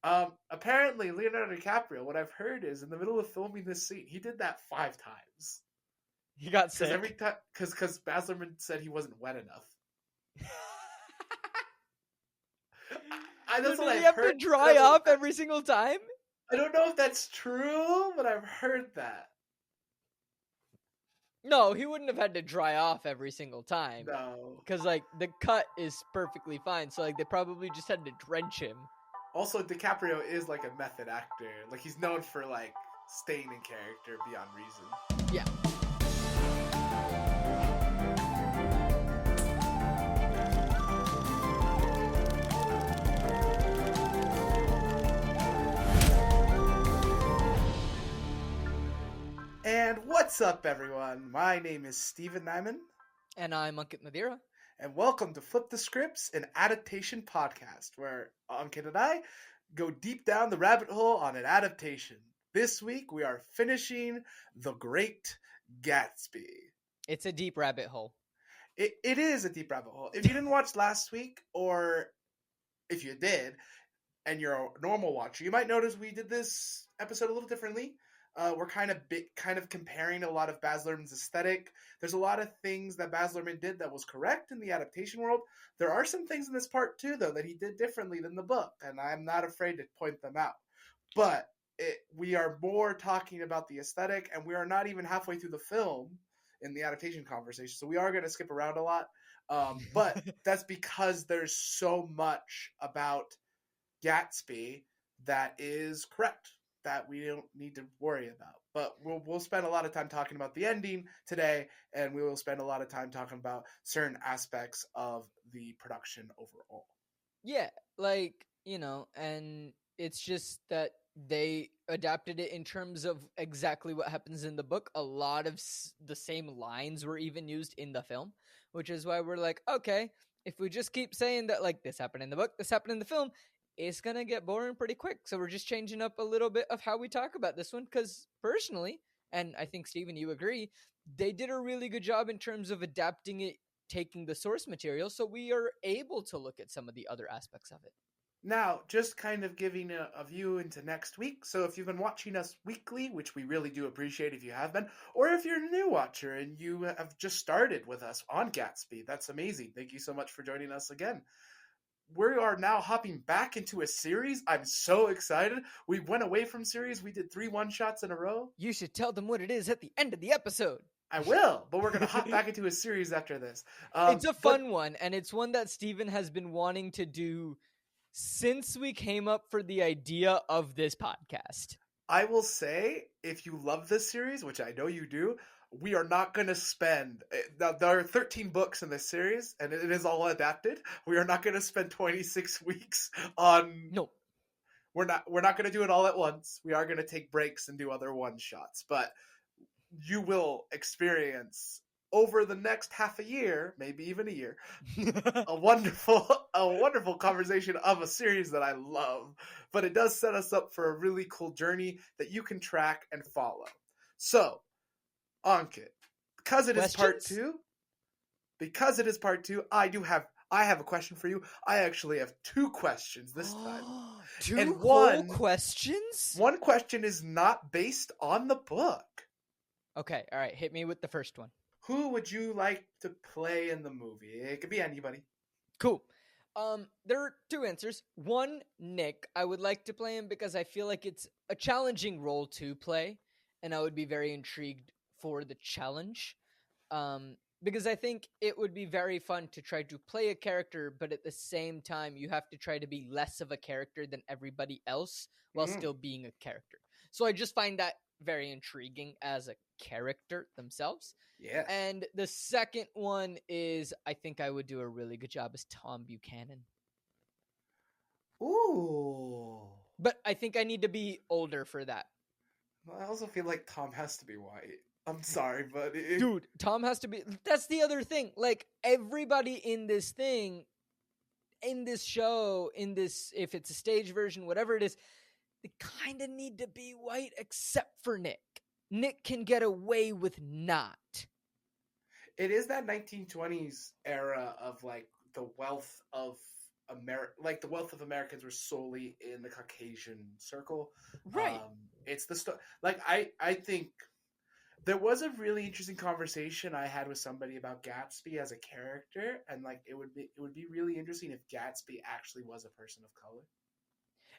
Apparently Leonardo DiCaprio, what I've heard is in the middle of filming this scene, he did that 5 times. He got Because every sick. time, because Baz Luhrmann said he wasn't wet enough. That's So what did he I've have heard. to dry off every single time? I don't know if that's true, but I've heard that. No, he wouldn't have had to dry off every single time. No. Because, like, the cut is perfectly fine. So, like, they probably just had to drench him. Also, DiCaprio is like a method actor. Like, he's known for, like, staying in character beyond reason. Yeah. And what's up, everyone? My name is Stephen Nieman. And I'm Ankit and Madhira. And welcome to Flip the Scripts, an adaptation podcast, where Ankit and I go deep down the rabbit hole on an adaptation. This week, we are finishing The Great Gatsby. It's a deep rabbit hole. It is a deep rabbit hole. If you didn't watch last week, or if you did, and you're a normal watcher, you might notice we did this episode a little differently. We're kind of comparing a lot of Baz Luhrmann's aesthetic. There's a lot of things that Baz Luhrmann did that was correct in the adaptation world. There are some things in this part too, though, that he did differently than the book, and I'm not afraid to point them out. But we are more talking about the aesthetic, and we are not even halfway through the film in the adaptation conversation, so we are going to skip around a lot. But that's because there's so much about Gatsby that is correct, that we don't need to worry about. But we'll spend a lot of time talking about the ending today, and we will spend a lot of time talking about certain aspects of the production overall. Yeah, like, and it's just that they adapted it in terms of exactly what happens in the book. A lot of the same lines were even used in the film, which is why we're like, okay, if we just keep saying that, like, this happened in the book, this happened in the film, it's going to get boring pretty quick. So we're just changing up a little bit of how we talk about this one, because personally, and I think, Stephen, you agree, they did a really good job in terms of adapting it, taking the source material, so we are able to look at some of the other aspects of it. Now, just kind of giving a view into next week. So if you've been watching us weekly, which we really do appreciate if you have been, or if you're a new watcher and you have just started with us on Gatsby, that's amazing. Thank you so much for joining us again. We are now hopping back into a series. I'm so excited. We went away from series. We did 3 one-shots in a row. You should tell them what it is at the end of the episode. I will, but we're going to hop back into a series after this. It's a fun one, and it's one that Stephen has been wanting to do since we came up for the idea of this podcast. I will say, if you love this series, which I know you do, we are not going to spend... There are 13 books in this series, and it is all adapted. We are not going to spend 26 weeks on... No. We're not going to do it all at once. We are going to take breaks and do other one-shots. But you will experience, over the next half a year, maybe even a year, a wonderful conversation of a series that I love. But it does set us up for a really cool journey that you can track and follow. So, Ankit, because it is part 2, I have a question for you. I actually have 2 questions this time. 2 whole questions? One question is not based on the book. Okay, all right. Hit me with the first one. Who would you like to play in the movie? It could be anybody. Cool. There are 2 answers. One, Nick. I would like to play him because I feel like it's a challenging role to play, and I would be very intrigued for the challenge. Because I think it would be very fun to try to play a character, but at the same time, you have to try to be less of a character than everybody else while still being a character. So I just find that very intriguing as a character themselves. Yeah. And the second one is, I think I would do a really good job as Tom Buchanan. Ooh. But I think I need to be older for that. I also feel like Tom has to be white. I'm sorry, but... Dude, Tom has to be... That's the other thing. Like, everybody in this thing, in this show, in this... If it's a stage version, whatever it is, they kind of need to be white except for Nick. Nick can get away with not. It is that 1920s era of, like, the wealth of like the wealth of Americans were solely in the Caucasian circle. Right. It's the like I think there was a really interesting conversation I had with somebody about Gatsby as a character, and like it would be really interesting if Gatsby actually was a person of color.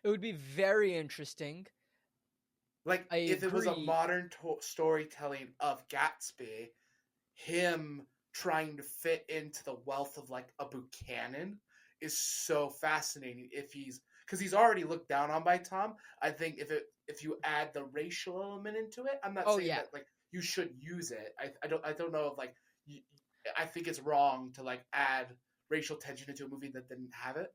It would be very interesting. Like I if it was a agree. modern storytelling of Gatsby, him trying to fit into the wealth of like a Buchanan is so fascinating. If because he's already looked down on by Tom. I think if you add the racial element into it, I'm not saying that like you should use it. I don't know if like I think it's wrong to like add racial tension into a movie that didn't have it.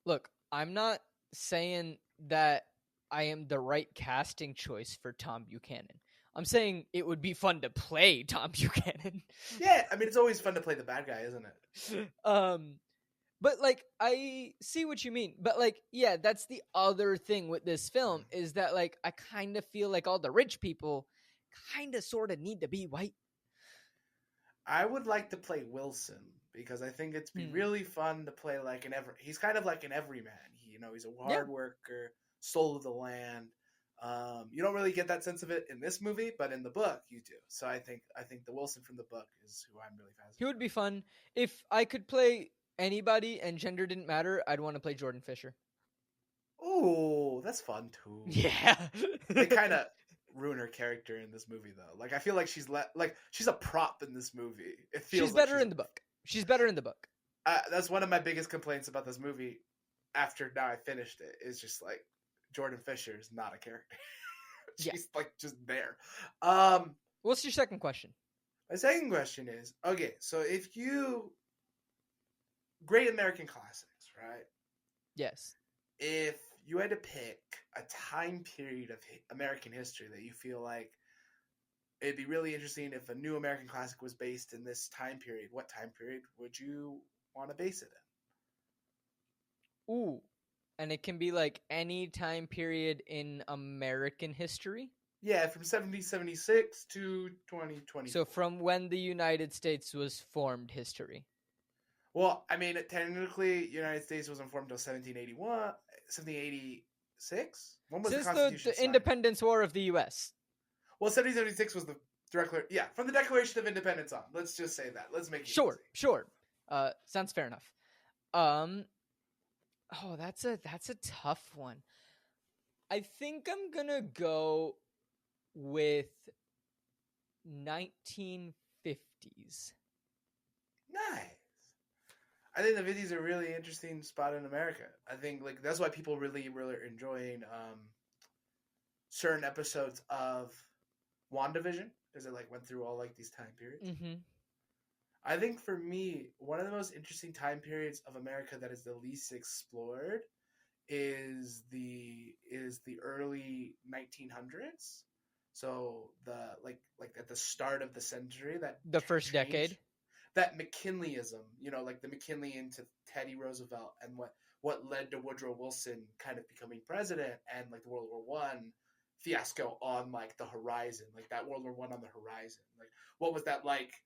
Look, I'm not saying that I am the right casting choice for Tom Buchanan. I'm saying it would be fun to play Tom Buchanan. Yeah, I mean it's always fun to play the bad guy, isn't it? But like I see what you mean. But like, yeah, that's the other thing with this film is that like I kind of feel like all the rich people kind of sort of need to be white. I would like to play Wilson because I think it'd be really fun to play like he's kind of like an everyman. He's a hard worker, soul of the land. You don't really get that sense of it in this movie, but in the book you do. So I think the Wilson from the book is who I'm really fascinated. He would be fun. If I could play anybody and gender didn't matter, I'd want to play Jordan Fisher. Oh, that's fun too. Yeah. They kind of ruin her character in this movie though. Like I feel like she's a prop in this movie. It feels she's better in the book. She's better in the book. That's one of my biggest complaints about this movie. After now I finished it, is just like Jordan Fisher is not a character. She's like just there. What's your second question? My second question is, okay, so if you great American classics, right? Yes. If you had to pick a time period of American history that you feel like it'd be really interesting if a new American classic was based in this time period, what time period would you want to base it in? Ooh. And it can be like any time period in American history? Yeah, from 1776 to 2020. So from when the United States was formed history. Well, I mean, technically, United States wasn't formed until 1786? When was Since the Constitution the Independence War of the U.S. Well, 1776 was the from the Declaration of Independence on. Let's just say that. Let's make it Sure. Sounds fair enough. That's a tough one. I think I'm gonna go with 1950s. Nice. I think the 50s are a really interesting spot in America. I think like that's why people really are enjoying certain episodes of WandaVision, because it like went through all like these time periods. Mm-hmm. I think for me, one of the most interesting time periods of America that is the least explored is the early 1900s. So the like at the start of the century, that the first decade, that McKinleyism, like the McKinley into Teddy Roosevelt, and what led to Woodrow Wilson kind of becoming president, and like the World War I fiasco on like the horizon, like that World War I on the horizon. Like what was that like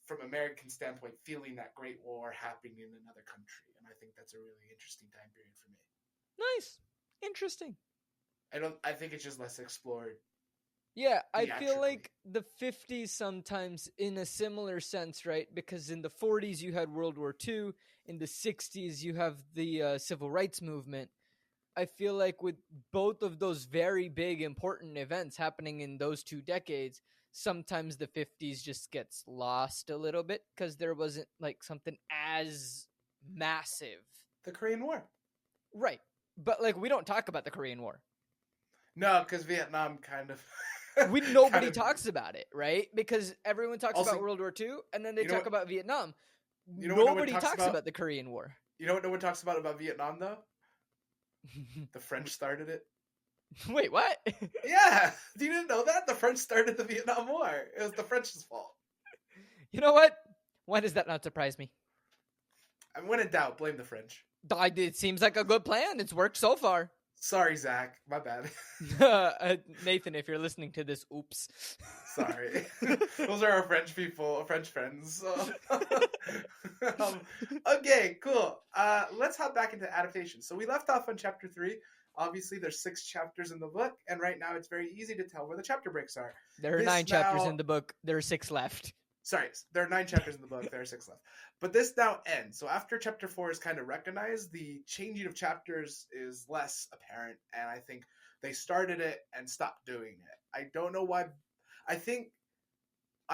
from American standpoint, feeling that Great War happening in another country? And I think that's a really interesting time period for me. Nice. Interesting. I think it's just less explored. Yeah, I feel like the 50s sometimes in a similar sense, right? Because in the 40s you had World War II, in the 60s you have the Civil Rights Movement. I feel like with both of those very big, important events happening in those two decades, sometimes the 50s just gets lost a little bit because there wasn't like something as massive. The Korean War. Right. But like we don't talk about the Korean War. No, because Vietnam kind of... Nobody talks about it, right? Because everyone talks about World War II, and then they talk about Vietnam. Nobody talks about the Korean War. You know what no one talks about Vietnam, though? The French started it. Wait, what? Yeah! You didn't know that? The French started the Vietnam War. It was the French's fault. You know what? Why does that not surprise me? I'm when in doubt, blame the French. It seems like a good plan. It's worked so far. Sorry, Zach. My bad. Nathan, if you're listening to this, oops. Sorry. Those are our French people, French friends. Okay, cool. Let's hop back into adaptation. So we left off on chapter 3. Obviously, there's 6 chapters in the book, and right now it's very easy to tell where the chapter breaks are. There are 9 chapters in the book. There are 6 left. Sorry, there are 9 chapters in the book. There are 6 left. But this now ends. So after chapter 4 is kind of recognized, the changing of chapters is less apparent, and I think they started it and stopped doing it. I don't know why. I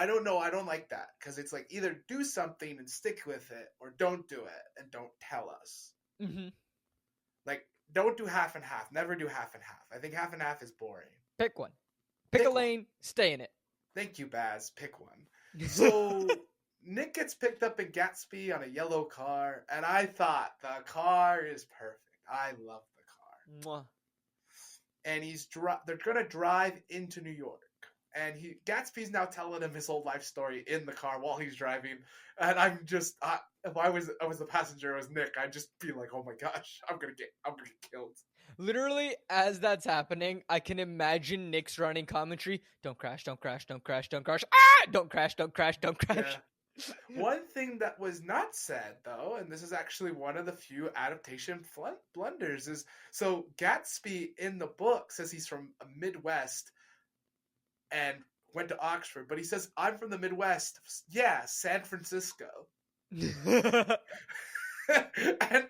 don't know. I don't like that because it's like either do something and stick with it, or don't do it and don't tell us. Mm-hmm. Like, don't do half and half. Never do half and half. I think half and half is boring. Pick one. Pick a lane. One. Stay in it. Thank you, Baz. Pick one. So Nick gets picked up in Gatsby on a yellow car, and I thought the car is perfect. I love the car. Mwah. And they're gonna drive into New York. And Gatsby's now telling him his whole life story in the car while he's driving. And I'm just, if I was the passenger, it was Nick, I'd just be like, oh my gosh, I'm gonna get killed. Literally, as that's happening, I can imagine Nick's running commentary. Don't crash, don't crash, don't crash, don't crash. Ah! Don't crash, don't crash, don't crash. Yeah. One thing that was not said, though, and this is actually one of the few adaptation blunders, is so Gatsby in the book says he's from a Midwest and went to Oxford, but he says, I'm from the Midwest. Yeah, San Francisco. And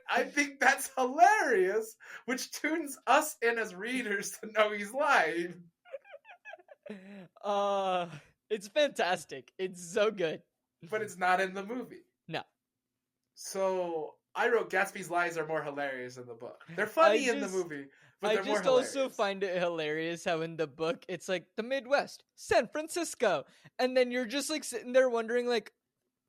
I think that's hilarious, which tunes us in as readers to know he's lying. It's fantastic. It's so good. But it's not in the movie. No. So I wrote Gatsby's lies are more hilarious in the book. They're funny in the movie. But I just also find it hilarious how in the book it's like the Midwest, San Francisco, and then you're just like sitting there wondering like,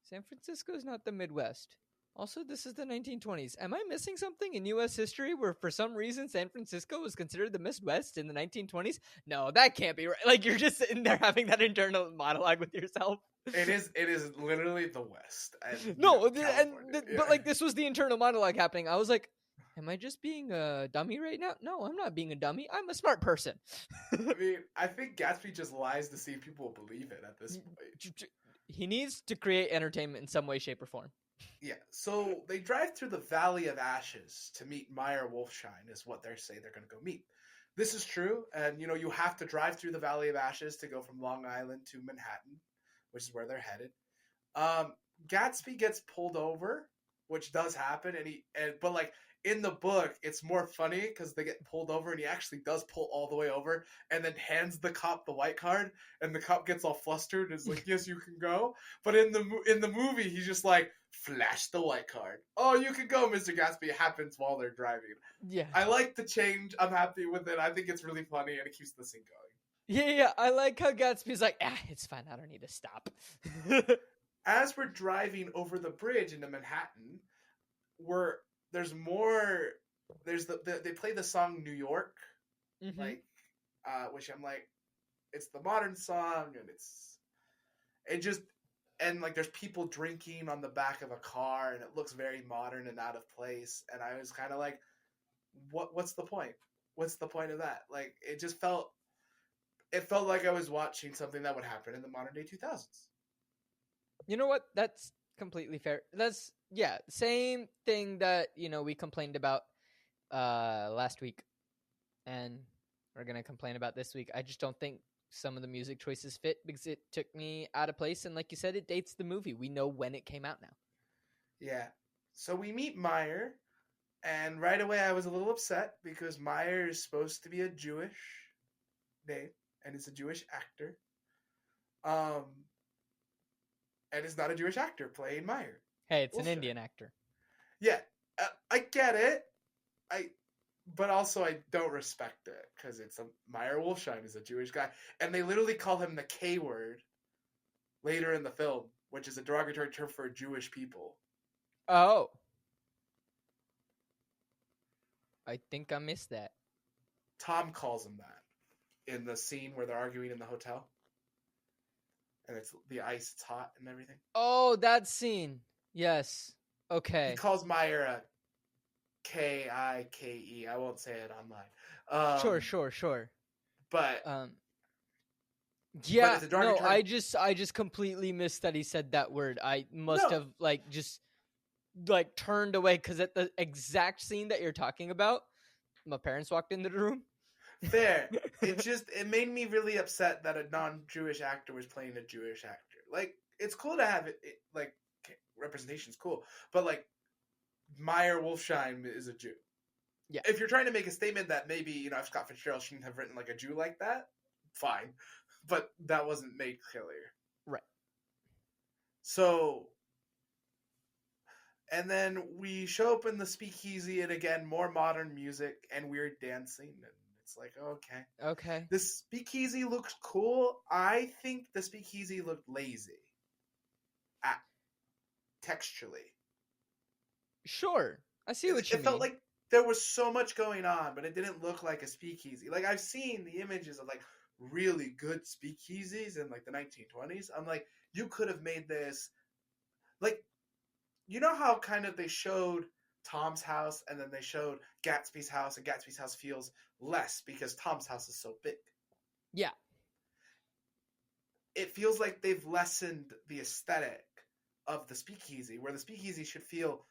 San Francisco is not the Midwest. Also, this is the 1920s. Am I missing something in U.S. history where for some reason San Francisco was considered the Midwest in the 1920s? No, that can't be right. Like you're just sitting there having that internal monologue with yourself. It is literally the West. And, but like this was the internal monologue happening. I was like, am I just being a dummy right now? No, I'm not being a dummy. I'm a smart person. I mean, I think Gatsby just lies to see if people believe it at this point. He needs to create entertainment in some way, shape, or form. Yeah, so they drive through the Valley of Ashes to meet Meyer Wolfsheim, is what they say they're going to go meet. This is true, and you have to drive through the Valley of Ashes to go from Long Island to Manhattan, which is where they're headed. Gatsby gets pulled over, which does happen, but like in the book, it's more funny because they get pulled over and he actually does pull all the way over and then hands the cop the white card, and the cop gets all flustered and is like, yes, you can go. But in the movie, he's just like, flash the white card. Oh, you can go, Mr. Gatsby. It happens while they're driving. Yeah. I like the change. I'm happy with it. I think it's really funny and it keeps the scene going. Yeah. I like how Gatsby's like, it's fine. I don't need to stop. As we're driving over the bridge into Manhattan, they play the song New York, mm-hmm. like, which I'm like, it's the modern song, and like there's people drinking on the back of a car, and it looks very modern and out of place, and I was kind of like, what's the point? What's the point of that? Like, it felt like I was watching something that would happen in the modern day 2000s. You know what? That's completely fair. That's same thing that we complained about last week, and we're gonna complain about this week. I just don't think some of the music choices fit because it took me out of place, and like you said, it dates the movie. We know when it came out now. Yeah. So we meet Meyer, and right away I was a little upset because Meyer is supposed to be a Jewish name, and it's a Jewish actor. And it's not a Jewish actor playing Meyer. Hey, it's an Indian actor. Yeah, I get it. But also I don't respect it because Meyer Wolfsheim is a Jewish guy, and they literally call him the K word later in the film, which is a derogatory term for Jewish people. Oh, I think I missed that. Tom calls him that in the scene where they're arguing in the hotel. And it's the ice, it's hot and everything. Oh, that scene. Yes. Okay. He calls Meyer Kike. I won't say it online. Sure. But Yeah, it's a no, derogatory. I just completely missed that he said that word. I must No. have just turned away because at the exact scene that you're talking about, my parents walked into the room. Fair. It made me really upset that a non-Jewish actor was playing a Jewish actor. Like, it's cool to have it like representation's cool, but like Meyer Wolfsheim is a Jew. Yeah. If you're trying to make a statement that maybe F Scott Fitzgerald shouldn't have written like a Jew like that, fine, but that wasn't made clear. Right. So, and then we show up in the speakeasy, and again, more modern music and weird dancing, and it's like, okay. The speakeasy looks cool. I think the speakeasy looked lazy, texturally. Sure, I see what you mean. It felt like there was so much going on, but it didn't look like a speakeasy. Like, I've seen the images of like really good speakeasies in like the 1920s. I'm like, you could have made this like, you know how kind of they showed Tom's house and then they showed Gatsby's house, and Gatsby's house feels less because Tom's house is so big. Yeah. It feels like they've lessened the aesthetic of the speakeasy, where the speakeasy should feel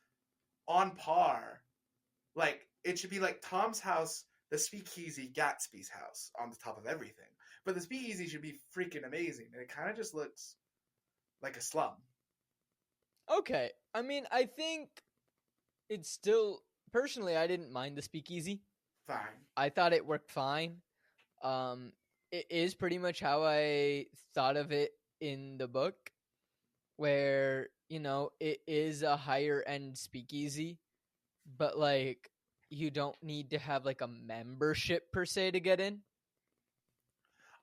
on par. Like, it should be like Tom's house, the speakeasy, Gatsby's house on the top of everything. But the speakeasy should be freaking amazing, and it kind of just looks like a slum. Okay. I mean, I think it's still, personally, I didn't mind the speakeasy. Fine. I thought it worked fine. It is pretty much how I thought of it in the book, where, it is a higher end speakeasy, but like, you don't need to have like a membership per se to get in.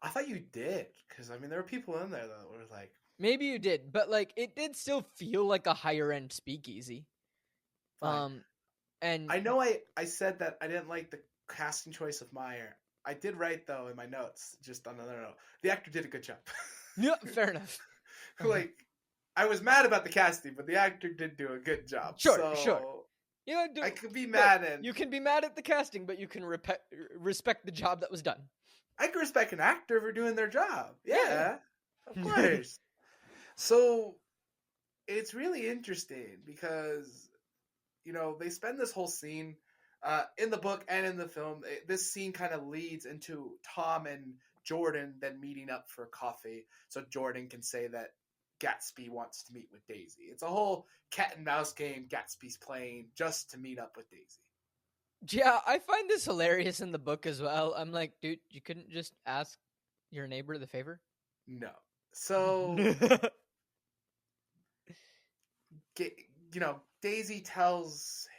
I thought you did, because I mean, there were people in there that were like, maybe you did, but like, it did still feel like a higher end speakeasy. Fine. And I know I said that I didn't like the casting choice of Meyer. I did write, though, in my notes, just on another note, the actor did a good job. Yeah, fair enough. Like, I was mad about the casting, but the actor did do a good job. Sure. I could be mad at... You can be mad at the casting, but you can respect the job that was done. I can respect an actor for doing their job. Yeah. Of course. So, it's really interesting because, they spend this whole scene... in the book and in the film, this scene kind of leads into Tom and Jordan then meeting up for coffee, so Jordan can say that Gatsby wants to meet with Daisy. It's a whole cat and mouse game Gatsby's playing just to meet up with Daisy. Yeah, I find this hilarious in the book as well. I'm like, dude, you couldn't just ask your neighbor the favor? No. So, Daisy tells...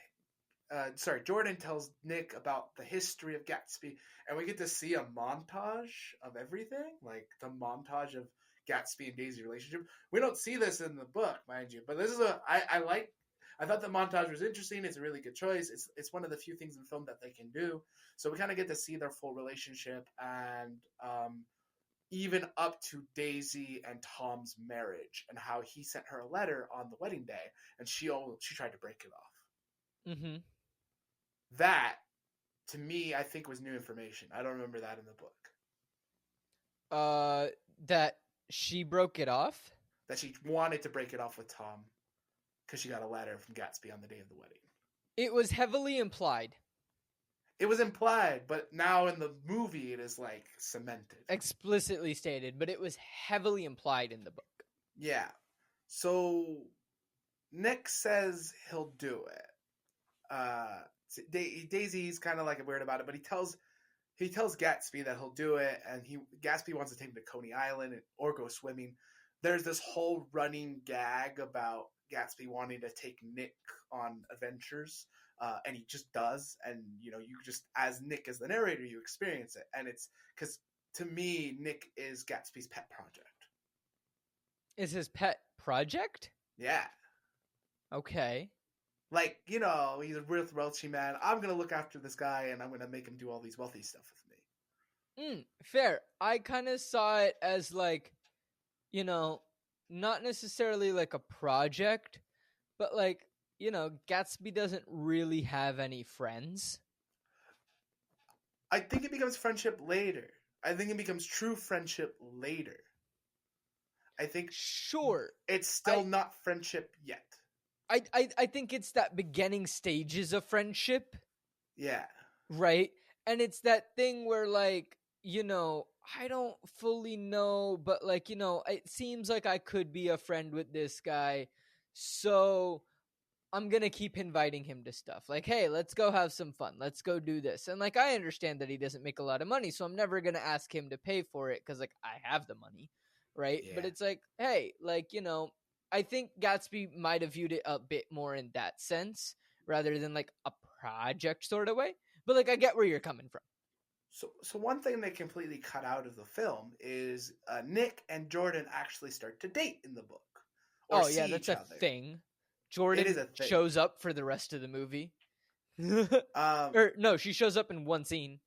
Jordan tells Nick about the history of Gatsby, and we get to see a montage of everything, like the montage of Gatsby and Daisy relationship. We don't see this in the book, mind you, but this is I thought the montage was interesting. It's a really good choice. It's one of the few things in film that they can do. So we kind of get to see their full relationship, and even up to Daisy and Tom's marriage, and how he sent her a letter on the wedding day, and she tried to break it off. Mm-hmm. That, to me, I think was new information. I don't remember that in the book. That she broke it off? That she wanted to break it off with Tom because she got a letter from Gatsby on the day of the wedding. It was heavily implied. It was implied, but now in the movie it is like cemented. Explicitly stated, but it was heavily implied in the book. Yeah. So Nick says he'll do it. Daisy's kind of like weird about it, but he tells Gatsby that he'll do it, and Gatsby wants to take him to Coney Island or go swimming. There's this whole running gag about Gatsby wanting to take Nick on adventures, and he just does, and you just, as Nick, as the narrator, you experience it, and it's because to me, Nick is Gatsby's pet project. Is his pet project? Yeah. Okay. Like, he's a real wealthy man. I'm going to look after this guy, and I'm going to make him do all these wealthy stuff with me. Fair. I kind of saw it as, like, not necessarily like a project, but, like, Gatsby doesn't really have any friends. I think it becomes friendship later. I think it becomes true friendship later. I think Sure. it's still not friendship yet. I think it's that beginning stages of friendship. Yeah. Right? And it's that thing where, like, I don't fully know, but, like, it seems like I could be a friend with this guy. So I'm going to keep inviting him to stuff. Like, hey, let's go have some fun. Let's go do this. And, like, I understand that he doesn't make a lot of money, so I'm never going to ask him to pay for it because, like, I have the money. Right? Yeah. But it's like, hey, like, I think Gatsby might have viewed it a bit more in that sense rather than, like, a project sort of way. But, like, I get where you're coming from. So one thing they completely cut out of the film is Nick and Jordan actually start to date in the book. Or yeah, that's a thing. Jordan is a thing. shows up for the rest of the movie. Or no, she shows up in one scene.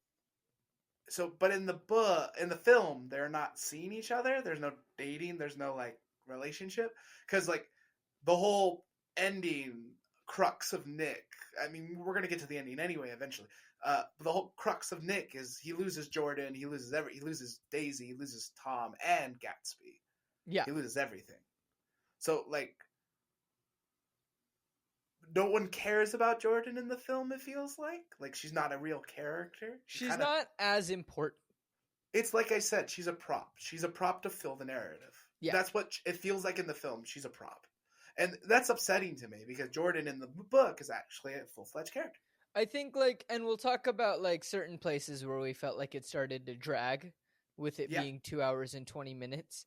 So, but in the film, they're not seeing each other. There's no dating. There's no like relationship because like the whole ending crux of Nick. I mean, we're gonna get to the ending anyway eventually. The whole crux of Nick is he loses Jordan, he loses he loses Daisy, he loses Tom and Gatsby. Yeah, he loses everything. So like, no one cares about Jordan in the film. It feels like she's not a real character. She's not as important. It's like I said, she's a prop. She's a prop to fill the narrative. Yeah, that's what it feels like in the film. She's a prop. And that's upsetting to me because Jordan in the book is actually a full-fledged character. I think, like, and we'll talk about, like, certain places where we felt like it started to drag with it being 2 hours and 20 minutes.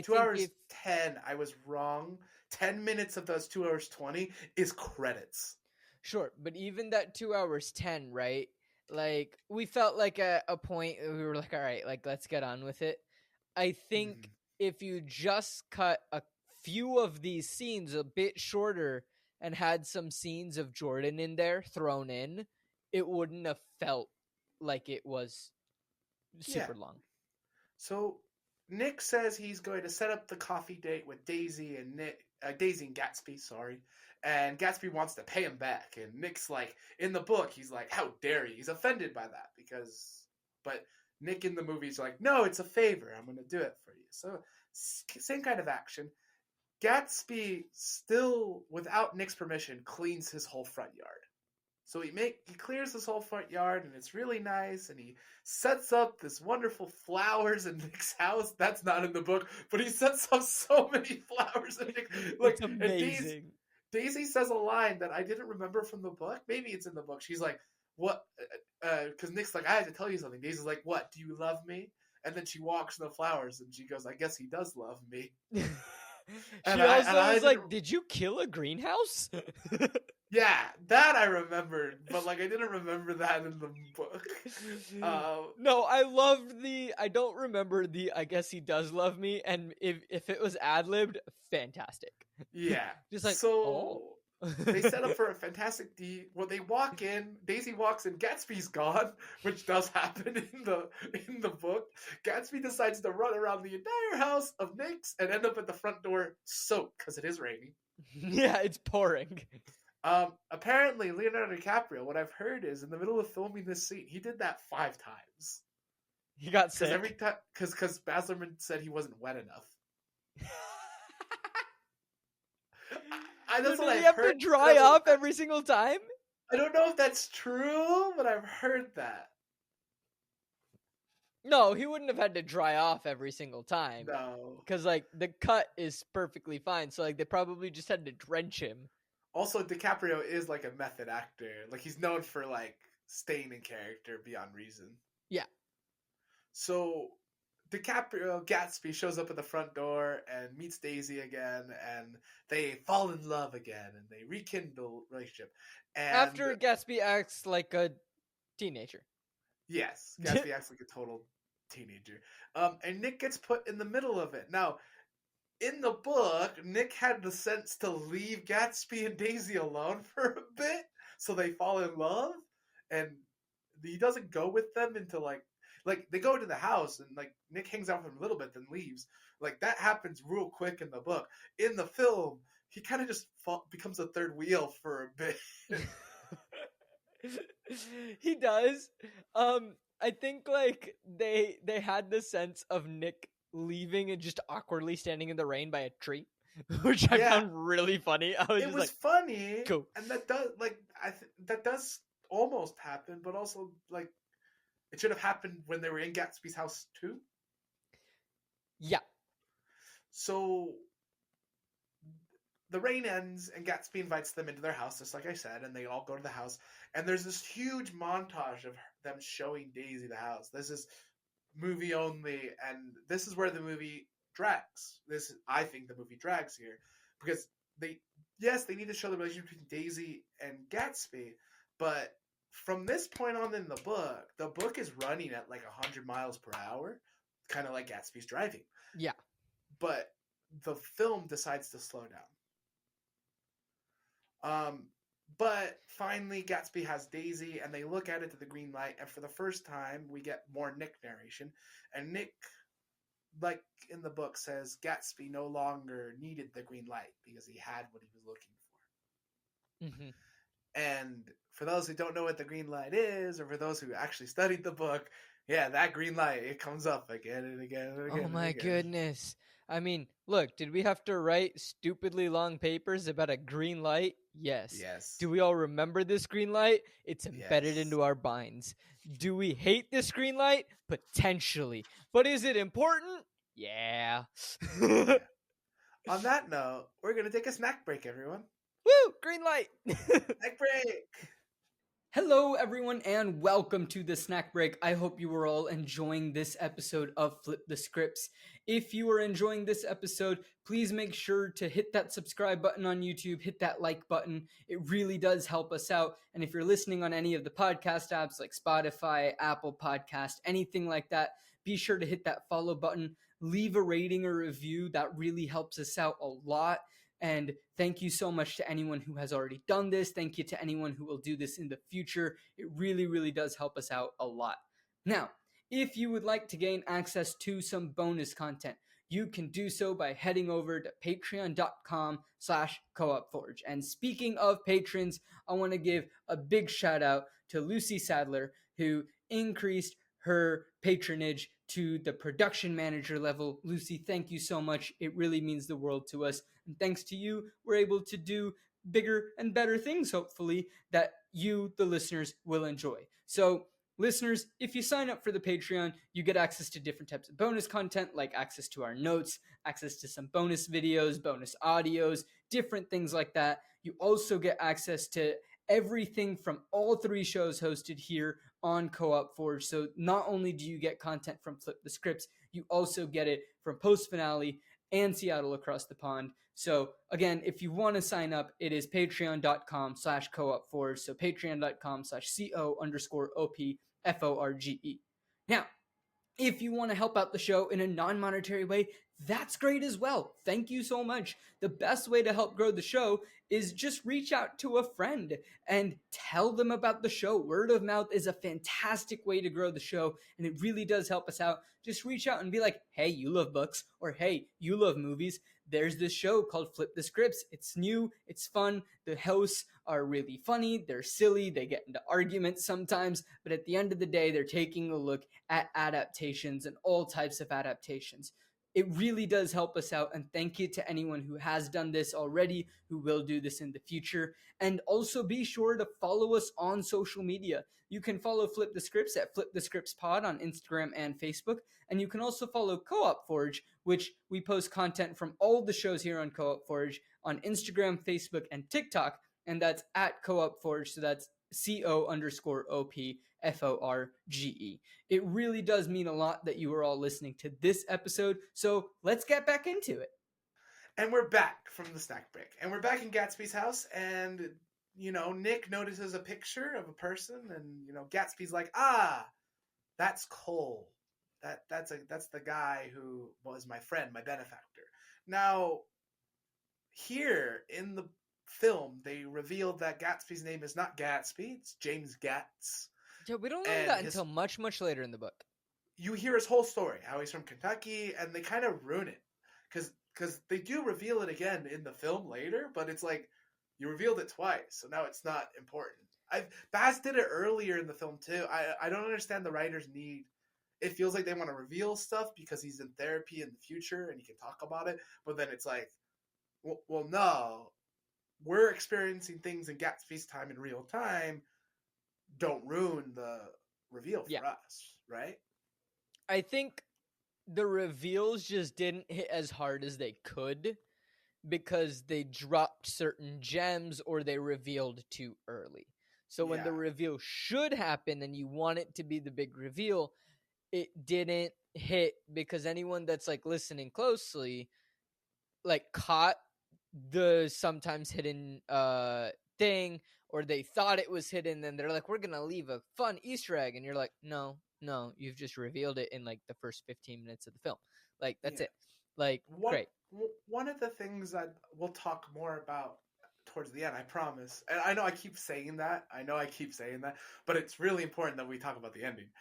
2 hours 10, I was wrong. 10 minutes of those 2 hours 20 is credits. Sure, but even that 2 hours 10, right? Like, we felt like at a point we were like, all right, like, let's get on with it. I think if you just cut a few of these scenes a bit shorter and had some scenes of Jordan in there thrown in, it wouldn't have felt like it was super long. So Nick says he's going to set up the coffee date with Daisy and Daisy and Gatsby, sorry. And Gatsby wants to pay him back. And Nick's like, in the book, he's like, how dare you? He's offended by that but Nick in the movie's like, no, it's a favor. I'm going to do it for you. So same kind of action. Gatsby still, without Nick's permission, cleans his whole front yard. So he clears his whole front yard, and it's really nice, and he sets up this wonderful flowers in Nick's house. That's not in the book, but he sets up so many flowers in Nick. Like, it's amazing. Daisy says a line that I didn't remember from the book. Maybe it's in the book. She's like, what? Because Nick's like, I have to tell you something. Daisy's like, what? Do you love me? And then she walks in the flowers, and she goes, I guess he does love me. She also was like, did you kill a greenhouse? Yeah, that I remembered, but like I didn't remember that in the book. No, I don't remember I guess he does love me, and if it was ad-libbed, fantastic. Yeah. Just like, they set up for a fantastic they walk in, Daisy walks in, Gatsby's gone, which does happen in the book. Gatsby decides to run around the entire house of Nick's and end up at the front door soaked because it is raining. Yeah, it's pouring. Apparently Leonardo DiCaprio, what I've heard is in the middle of filming this scene, he did that 5 times. He got sick. Every time, because Baz Luhrman said he wasn't wet enough. Did he have to dry off every single time? I don't know if that's true, but I've heard that. No, he wouldn't have had to dry off every single time. No. Because, like, the cut is perfectly fine, so, like, they probably just had to drench him. Also, DiCaprio is, like, a method actor. Like, he's known for, like, staying in character beyond reason. Yeah. So, Gatsby shows up at the front door and meets Daisy again, and they fall in love again, and they rekindle relationship. And after Gatsby acts like a teenager. Yes, Gatsby acts like a total teenager. And Nick gets put in the middle of it. Now, in the book, Nick had the sense to leave Gatsby and Daisy alone for a bit, so they fall in love, and he doesn't go with them until, like, they go to the house, and, like, Nick hangs out for a little bit, then leaves. Like, that happens real quick in the book. In the film, he kind of just becomes a third wheel for a bit. He does. I think like they had the sense of Nick leaving and just awkwardly standing in the rain by a tree, which I found really funny. I was it just was like, funny, cool. and that does that does almost happen, but also like it should have happened when they were in Gatsby's house too. Yeah. So the rain ends, and Gatsby invites them into their house, just like I said, and they all go to the house. And there's this huge montage of them showing Daisy the house. This is movie only, and this is where the movie drags. I think the movie drags here because they need to show the relationship between Daisy and Gatsby, but from this point on in the book is running at like 100 miles per hour, kind of like Gatsby's driving. Yeah. But the film decides to slow down. But finally, Gatsby has Daisy, and they look at it to the green light, and for the first time, we get more Nick narration. And Nick, like in the book, says Gatsby no longer needed the green light because he had what he was looking for. Mm-hmm. And for those who don't know what the green light is, or for those who actually studied the book, yeah, that green light, it comes up again and again and again. Oh my goodness. I mean, look, did we have to write stupidly long papers about a green light? Yes. Yes. Do we all remember this green light? It's embedded into our minds. Do we hate this green light? Potentially. But is it important? Yeah. On that note, we're going to take a snack break, everyone. Woo! Green light! Snack break! Hello, everyone, and welcome to the snack break. I hope you are all enjoying this episode of Flip the Scripts. If you are enjoying this episode, please make sure to hit that subscribe button on YouTube, hit that like button. It really does help us out. And if you're listening on any of the podcast apps like Spotify, Apple Podcast, anything like that, be sure to hit that follow button. Leave a rating or review. That really helps us out a lot. And thank you so much to anyone who has already done this. Thank you to anyone who will do this in the future. It really, really does help us out a lot. Now, if you would like to gain access to some bonus content, you can do so by heading over to patreon.com/coopforge. And speaking of patrons, I want to give a big shout out to Lucy Sadler, who increased her patronage to the production manager level. Lucy, thank you so much. It really means the world to us. And thanks to you, we're able to do bigger and better things, hopefully, that you, the listeners, will enjoy. So, listeners, if you sign up for the Patreon, you get access to different types of bonus content, like access to our notes, access to some bonus videos, bonus audios, different things like that. You also get access to everything from all 3 shows hosted here on Co-op Forge. So not only do you get content from Flip the Scripts, you also get it from Post Finale and Seattle Across the Pond. So again, if you want to sign up, it is patreon.com/coopforge. So patreon.com/CO_OPFORGE. Now, if you want to help out the show in a non-monetary way, that's great as well. Thank you so much. The best way to help grow the show is just reach out to a friend and tell them about the show. Word of mouth is a fantastic way to grow the show, and it really does help us out. Just reach out and be like, hey, you love books, or hey, you love movies. There's this show called Flip the Scripts. It's new, it's fun. The hosts are really funny, they're silly, they get into arguments sometimes, but at the end of the day, they're taking a look at adaptations and all types of adaptations. It really does help us out, and thank you to anyone who has done this already, who will do this in the future. And also be sure to follow us on social media. You can follow Flip the Scripts at Flip the Scripts Pod on Instagram and Facebook, and you can also follow Co-op Forge, which we post content from all the shows here on Co-op Forge on Instagram, Facebook, and TikTok, and that's at Co-op Forge, so that's CO_OPFORGE. It really does mean a lot that you are all listening to this episode, so let's get back into it. And we're back from the snack break. And we're back in Gatsby's house, and, Nick notices a picture of a person, and, Gatsby's like, that's Cole. That's the guy who was my friend, my benefactor. Now, here in the film, they revealed that Gatsby's name is not Gatsby, it's James Gatz. Yeah, we don't learn that until much, much later in the book. You hear his whole story, how he's from Kentucky, and they kind of ruin it. Because because they do reveal it again in the film later, but it's like you revealed it twice, so now it's not important. Baz did it earlier in the film too. I don't understand the writers' need. It feels like they want to reveal stuff because he's in therapy in the future and he can talk about it, but then it's like, well no, we're experiencing things in Gatsby's time in real time. Don't ruin the reveal Yeah. for us, right? I think the reveals just didn't hit as hard as they could because they dropped certain gems or they revealed too early. So when the Yeah. reveal should happen and you want it to be the big reveal, it didn't hit because anyone that's like listening closely like caught the sometimes hidden thing, or they thought it was hidden, and they're like, we're gonna leave a fun Easter egg, and you're like, no, you've just revealed it in like the first 15 minutes of the film. Like that's Yeah. it. Like great. One of the things that we'll talk more about towards the end, I promise. And I know I keep saying that. But it's really important that we talk about the ending.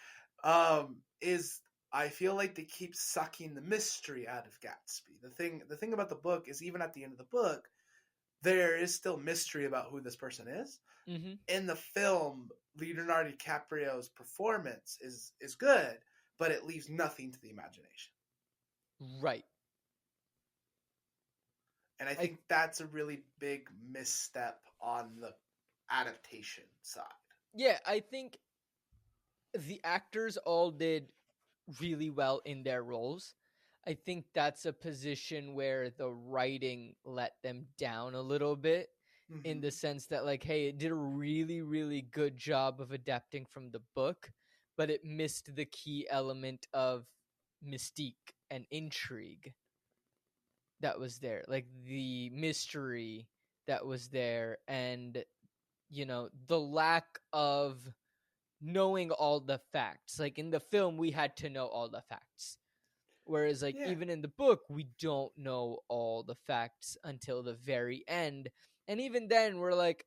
Is I feel like they keep sucking the mystery out of Gatsby. The thing about the book is even at the end of the book, there is still mystery about who this person is. Mm-hmm. In the film, Leonardo DiCaprio's performance is good, but it leaves nothing to the imagination. Right. And I think that's a really big misstep on the adaptation side. Yeah, I think the actors all did really well in their roles. I think that's a position where the writing let them down a little bit, in the sense that, like, hey, it did a really, really good job of adapting from the book, but it missed the key element of mystique and intrigue that was there, like the mystery that was there, and the lack of knowing all the facts. Like in the film, we had to know all the facts. Whereas, like, Yeah. even in the book, we don't know all the facts until the very end. And even then, we're like,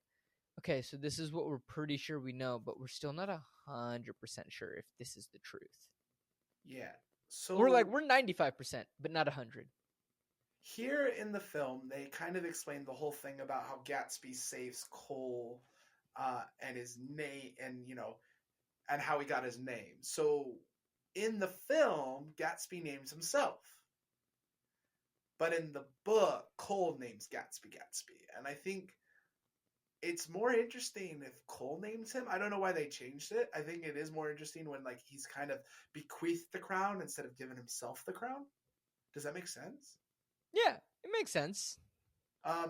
okay, so this is what we're pretty sure we know, but we're still not 100% sure if this is the truth. Yeah. So We're 95%, but not 100. Here in the film, they kind of explain the whole thing about how Gatsby saves Cole and his name, and how he got his name. So in the film, Gatsby names himself. But in the book, Cole names Gatsby. And I think it's more interesting if Cole names him. I don't know why they changed it. I think it is more interesting when like he's kind of bequeathed the crown instead of giving himself the crown. Does that make sense? Yeah, it makes sense.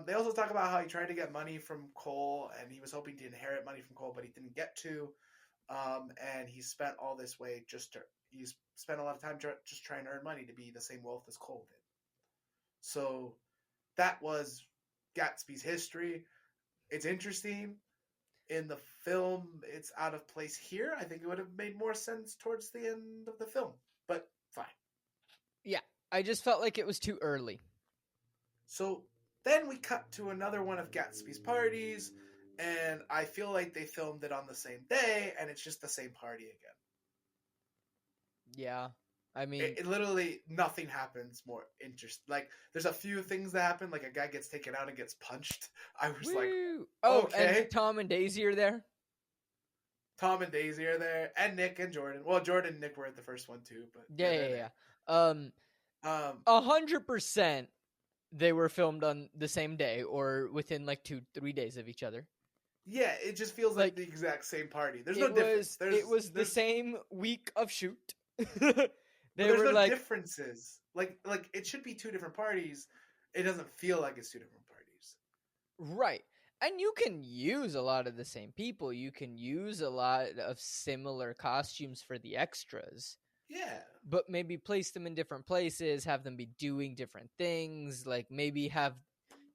They also talk about how he tried to get money from Cole, and he was hoping to inherit money from Cole, but he didn't get to. And he spent all this way he's spent a lot of time just trying to earn money to be the same wealth as Cole did. So that was Gatsby's history. It's interesting. In the film, it's out of place here. I think it would have made more sense towards the end of the film, but fine. Yeah, I just felt like it was too early. So then we cut to another one of Gatsby's parties, and I feel like they filmed it on the same day, and it's just the same party again. Yeah, I mean, it literally nothing happens more interesting. Like there's a few things that happen, like a guy gets taken out and gets punched. I was like, okay. And Tom and Daisy are there. Tom and Daisy are there, and Nick and Jordan. Well, Jordan and Nick were at the first one too, but Yeah. 100%. They were filmed on the same day or within like 2-3 days of each other. Yeah, it just feels like the exact same party. There's no difference. It was the same week of shoot. There's no differences. Like it should be two different parties. It doesn't feel like it's two different parties. Right. And you can use a lot of the same people. You can use a lot of similar costumes for the extras. Yeah. But maybe place them in different places, have them be doing different things, like maybe have,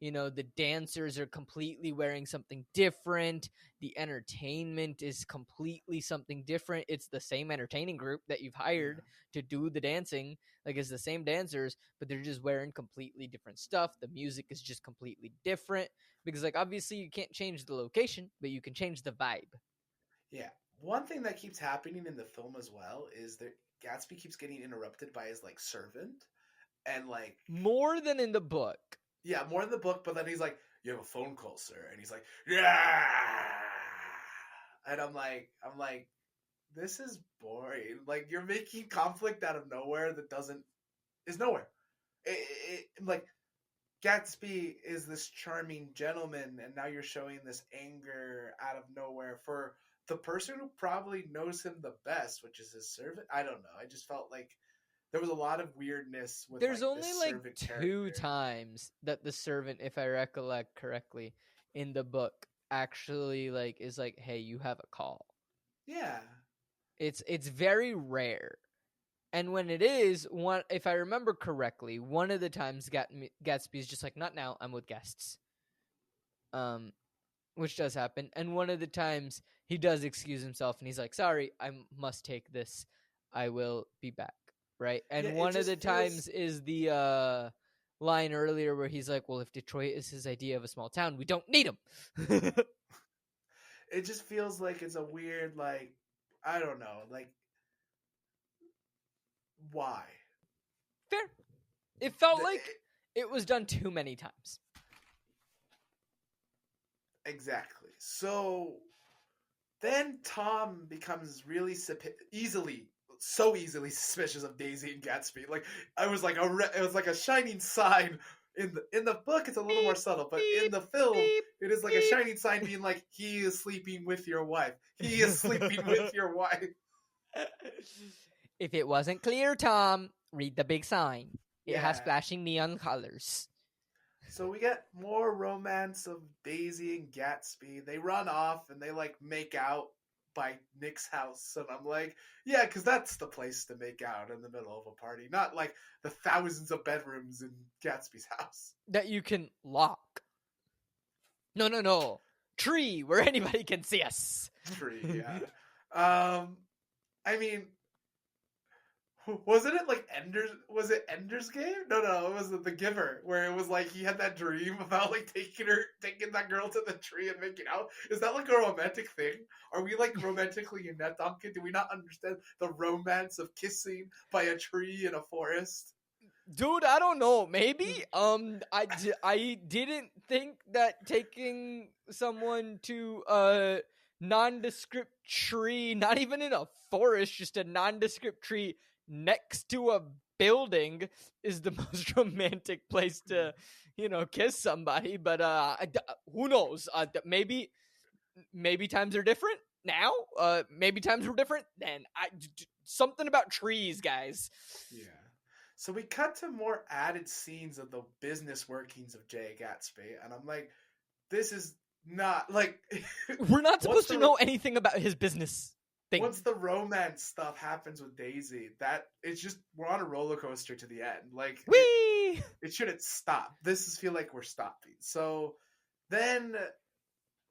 the dancers are completely wearing something different. The entertainment is completely something different. It's the same entertaining group that you've hired to do the dancing. Like it's the same dancers, but they're just wearing completely different stuff. The music is just completely different because like obviously you can't change the location, but you can change the vibe. Yeah. One thing that keeps happening in the film as well is that Gatsby keeps getting interrupted by his like servant, and like more than in the book. Yeah, more in the book, but then he's like, "You have a phone call, sir," and he's like, "Yeah," and I'm like, this is boring. Like, you're making conflict out of nowhere that is nowhere. Like, Gatsby is this charming gentleman, and now you're showing this anger out of nowhere for the person who probably knows him the best, which is his servant. I don't know. I just felt like there was a lot of weirdness with There's like only this like servant 2 character. times that the servant, if I recollect correctly, in the book actually like is like, "Hey, you have a call." Yeah. It's very rare. And when it is, one, if I remember correctly, one of the times Gatsby's just like, "Not now, I'm with guests." Which does happen. And one of the times he does excuse himself and he's like, "Sorry, I must take this. I will be back." Right? Yeah, And it one of just the feels times is the line earlier where he's like, "Well, if Detroit is his idea of a small town, we don't need him." it just feels like it's a weird, like, I don't know, like, why? Fair. It felt The- like it was done too many times. Exactly. So then Tom becomes really easily suspicious of Daisy and Gatsby. Like, I was like it was like a shining sign. In the book, it's a little more subtle, but in the film, it is like a shining sign being like, he is sleeping with your wife. He is sleeping with your wife. If it wasn't clear, Tom, read the big sign. It has Yeah. flashing neon colors. So we get more romance of Daisy and Gatsby. They run off and they like make out by Nick's house, and I'm like, yeah, because that's the place to make out in the middle of a party, not like the thousands of bedrooms in Gatsby's house. That you can lock. No. Tree where anybody can see us. Tree, yeah. I mean, wasn't it like Ender's? Was it Ender's Game? No, it was The Giver, where it was like he had that dream about like taking that girl to the tree and making out. Is that like a romantic thing? Are we like romantically inept, Ankit? Do we not understand the romance of kissing by a tree in a forest? Dude, I don't know. Maybe. I didn't think that taking someone to a nondescript tree, not even in a forest, just a nondescript tree next to a building, is the most romantic place to, kiss somebody. But who knows? Maybe times are different now. Maybe times were different then. Something about trees, guys. Yeah. So we cut to more added scenes of the business workings of Jay Gatsby, and I'm like, this is not like we're not supposed to know anything about his business thing. Once the romance stuff happens with Daisy, that it's just we're on a roller coaster to the end. Like, it shouldn't stop. This is feel like we're stopping. So then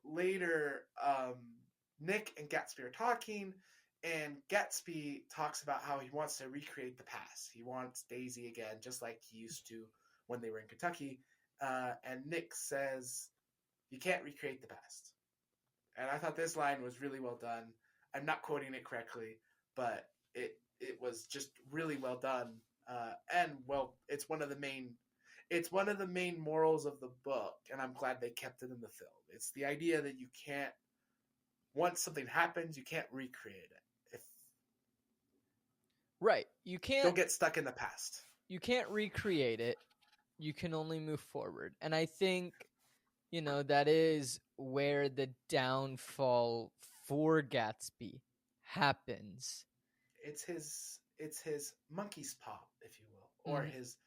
later, Nick and Gatsby are talking. And Gatsby talks about how he wants to recreate the past. He wants Daisy again, just like he used to when they were in Kentucky. And Nick says, "You can't recreate the past." And I thought this line was really well done. I'm not quoting it correctly, but it was just really well done. And well, it's one of the main morals of the book, and I'm glad they kept it in the film. It's the idea that you can't, once something happens, you can't recreate it. Right. You can't. Don't get stuck in the past. You can't recreate it. You can only move forward. And I think, that is where the downfall for Gatsby happens. It's his monkey's paw, if you will, or his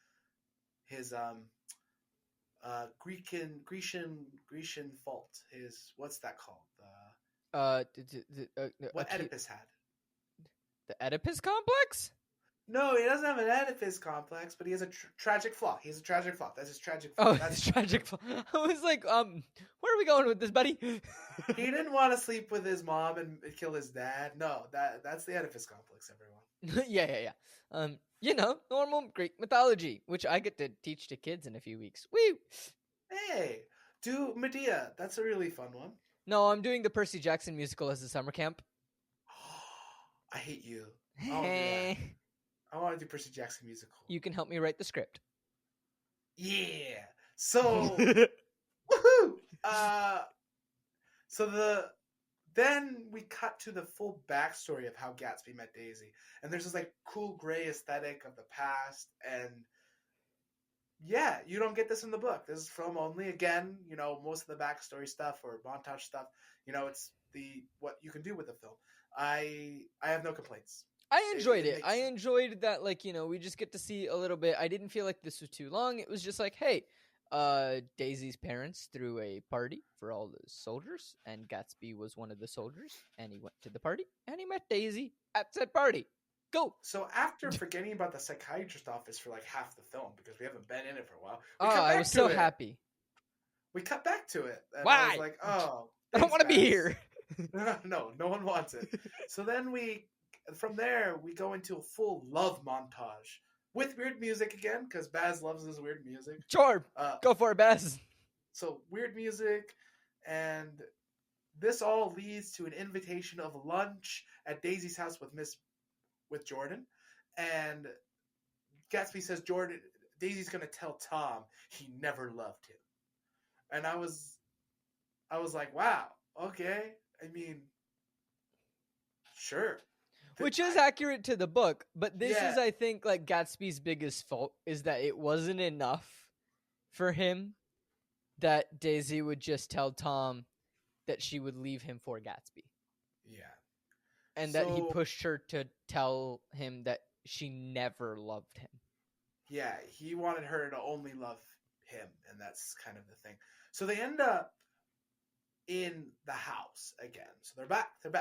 Grecian fault. His, what's that called? What Oedipus had. The Oedipus complex? No, he doesn't have an Oedipus complex, but he has a tragic flaw. He has a tragic flaw. That's his tragic flaw. Oh, that's his tragic flaw. I was like, where are we going with this, buddy? He didn't want to sleep with his mom and kill his dad. No, that's the Oedipus complex, everyone. Yeah. Normal Greek mythology, which I get to teach to kids in a few weeks. Woo! Hey, do Medea. That's a really fun one. No, I'm doing the Percy Jackson musical as a summer camp. I hate you. I want to to do Percy Jackson musical. You can help me write the script. Yeah. So, woohoo! Then we cut to the full backstory of how Gatsby met Daisy, and there's this like cool gray aesthetic of the past, and yeah, you don't get this in the book. This is film only. Again, most of the backstory stuff or montage stuff, it's what you can do with the film. I have no complaints. I enjoyed it. I enjoyed that, we just get to see a little bit. I didn't feel like this was too long. It was just like, hey, Daisy's parents threw a party for all the soldiers, and Gatsby was one of the soldiers, and he went to the party, and he met Daisy at said party. Go! So after forgetting about the psychiatrist office for like half the film, because we haven't been in it for a while, I was so happy. We cut back to it. And why? I was like, oh, I don't want to be here. No one wants it. So then from there, we go into a full love montage with weird music again, because Baz loves his weird music. Sure. Go for it, Baz. So weird music, and this all leads to an invitation of lunch at Daisy's house with Jordan, and Gatsby says Daisy's gonna tell Tom he never loved him, and I was like, wow, okay, I mean, sure. Which is accurate to the book, but this is, I think, like Gatsby's biggest fault is that it wasn't enough for him that Daisy would just tell Tom that she would leave him for Gatsby. Yeah. And that he pushed her to tell him that she never loved him. Yeah, he wanted her to only love him, and that's kind of the thing. So they end up in the house again. So they're back. They're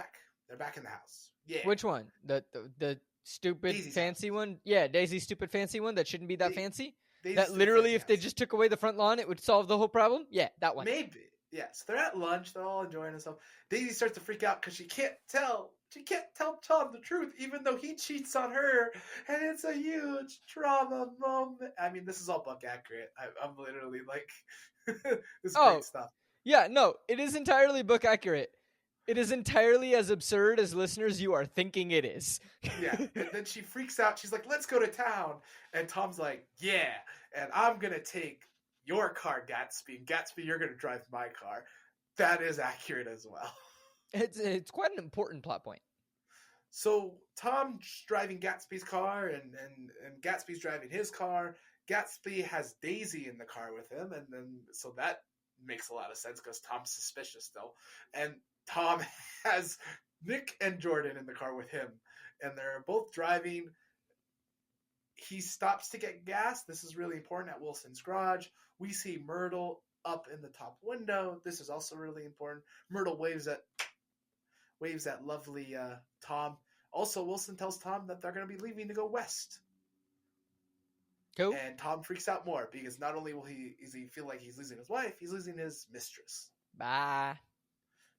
back in the house. Yeah. Which one? The stupid Daisy's fancy house. one? Yeah, Daisy's stupid fancy one that shouldn't be that fancy? Daisy's that literally, if they house. just took away the front lawn, it would solve the whole problem? Yeah, that one. Maybe. Yeah, so they're at lunch. They're all enjoying themselves. Daisy starts to freak out because she can't tell Tom the truth, even though he cheats on her, and it's a huge trauma moment. I mean, this is all book accurate. I'm literally like, this is great stuff. Yeah, no, it is entirely book accurate. It is entirely as absurd as listeners you are thinking it is. Yeah, and then she freaks out. She's like, let's go to town. And Tom's like, yeah, and I'm going to take your car, Gatsby. And Gatsby, you're going to drive my car. That is accurate as well. It's quite an important plot point. So Tom's driving Gatsby's car, and Gatsby's driving his car. Gatsby has Daisy in the car with him, and then so that makes a lot of sense because Tom's suspicious still. And Tom has Nick and Jordan in the car with him, and they're both driving. He stops to get gas. This is really important at Wilson's garage. We see Myrtle up in the top window. This is also really important. Myrtle waves at lovely Tom. Also, Wilson tells Tom that they're going to be leaving to go west. Cool. And Tom freaks out more because not only will he feel like he's losing his wife, he's losing his mistress. Bye.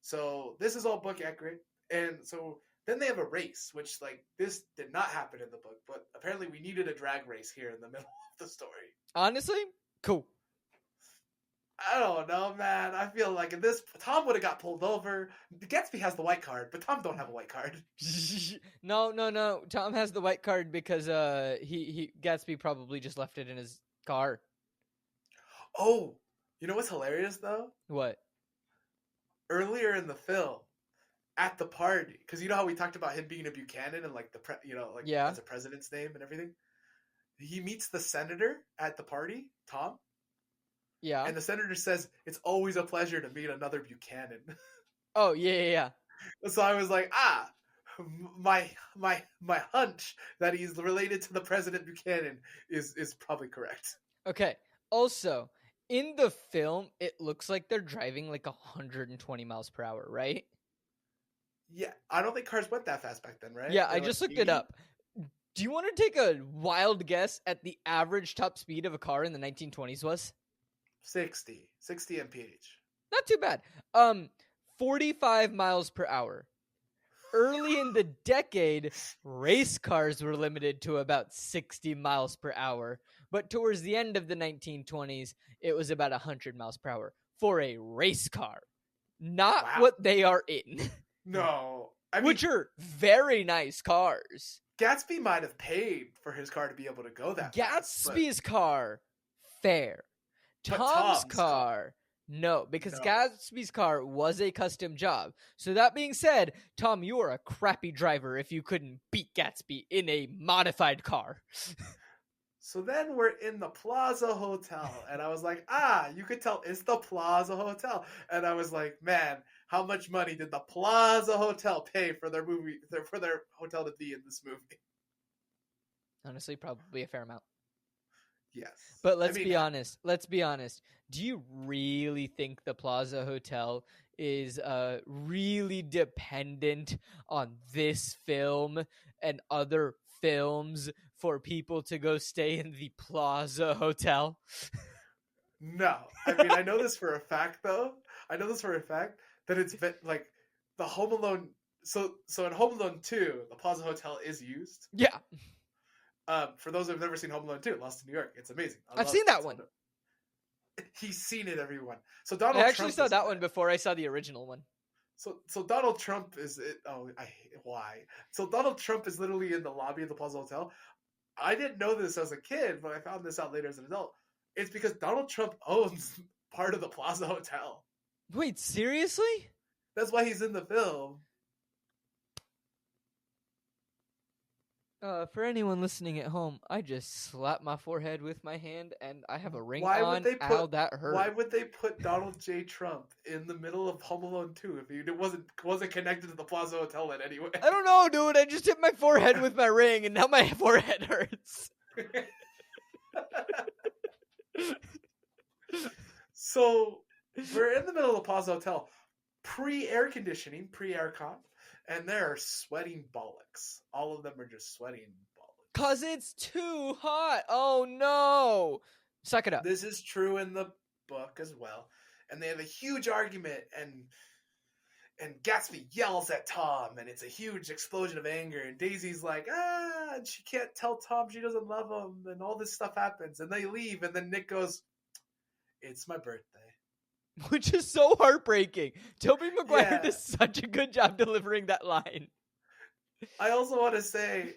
So this is all book accurate. And so then they have a race, which like this did not happen in the book, but apparently we needed a drag race here in the middle of the story. Honestly, cool. I don't know, man. I feel like in this, Tom would have got pulled over. Gatsby has the white card, but Tom don't have a white card. No. Tom has the white card because Gatsby probably just left it in his car. Oh, you know what's hilarious though? What? Earlier in the film, at the party, because you know how we talked about him being a Buchanan and like as a president's name and everything. He meets the senator at the party, Tom. Yeah. And the senator says, it's always a pleasure to meet another Buchanan. Oh, yeah. So I was like, my hunch that he's related to the President Buchanan is probably correct. Okay. Also, in the film, it looks like they're driving like 120 miles per hour, right? Yeah. I don't think cars went that fast back then, right? Yeah, I just looked it up. Do you want to take a wild guess at the average top speed of a car in the 1920s was? 60 mph. Not too bad. 45 miles per hour. Early in the decade, race cars were limited to about 60 miles per hour. But towards the end of the 1920s, it was about 100 miles per hour for a race car. Not what they are in. No. Which are very nice cars. Gatsby might have paid for his car to be able to go that fast. Gatsby's car, fair. Tom's car, no, because Gatsby's car was a custom job. So that being said, Tom, you are a crappy driver if you couldn't beat Gatsby in a modified car. So then we're in the Plaza Hotel, and I was like, you could tell it's the Plaza Hotel. And I was like, man, how much money did the Plaza Hotel pay for their hotel to be in this movie? Honestly, probably a fair amount. Yes. But let's be honest. Do you really think the Plaza Hotel is really dependent on this film and other films for people to go stay in the Plaza Hotel? No. I mean, I know this for a fact, though. That it's like the Home Alone. So in Home Alone 2, the Plaza Hotel is used. Yeah. For those who've never seen Home Alone 2, Lost in New York, it's amazing. I've seen that one. He's seen it, everyone. So I actually saw that one before I saw the original one. So Donald Trump is it? Oh, why? So Donald Trump is literally in the lobby of the Plaza Hotel. I didn't know this as a kid, but I found this out later as an adult. It's because Donald Trump owns part of the Plaza Hotel. Wait, seriously? That's why he's in the film. For anyone listening at home, I just slapped my forehead with my hand, and I have a ring on. Ow, that hurt. Why would they put Donald J. Trump in the middle of Home Alone 2 if it wasn't connected to the Plaza Hotel in any way? I don't know, dude. I just hit my forehead with my ring, and now my forehead hurts. So we're in the middle of the Plaza Hotel, pre-air conditioning, pre-aircon. And they're sweating bollocks. All of them are just sweating bollocks. 'Cause it's too hot. Oh, no. Suck it up. This is true in the book as well. And they have a huge argument, and Gatsby yells at Tom, and it's a huge explosion of anger. And Daisy's like, and she can't tell Tom she doesn't love him, and all this stuff happens. And they leave, and then Nick goes, "It's my birthday." Which is so heartbreaking. Tobey Maguire does such a good job delivering that line. I also want to say,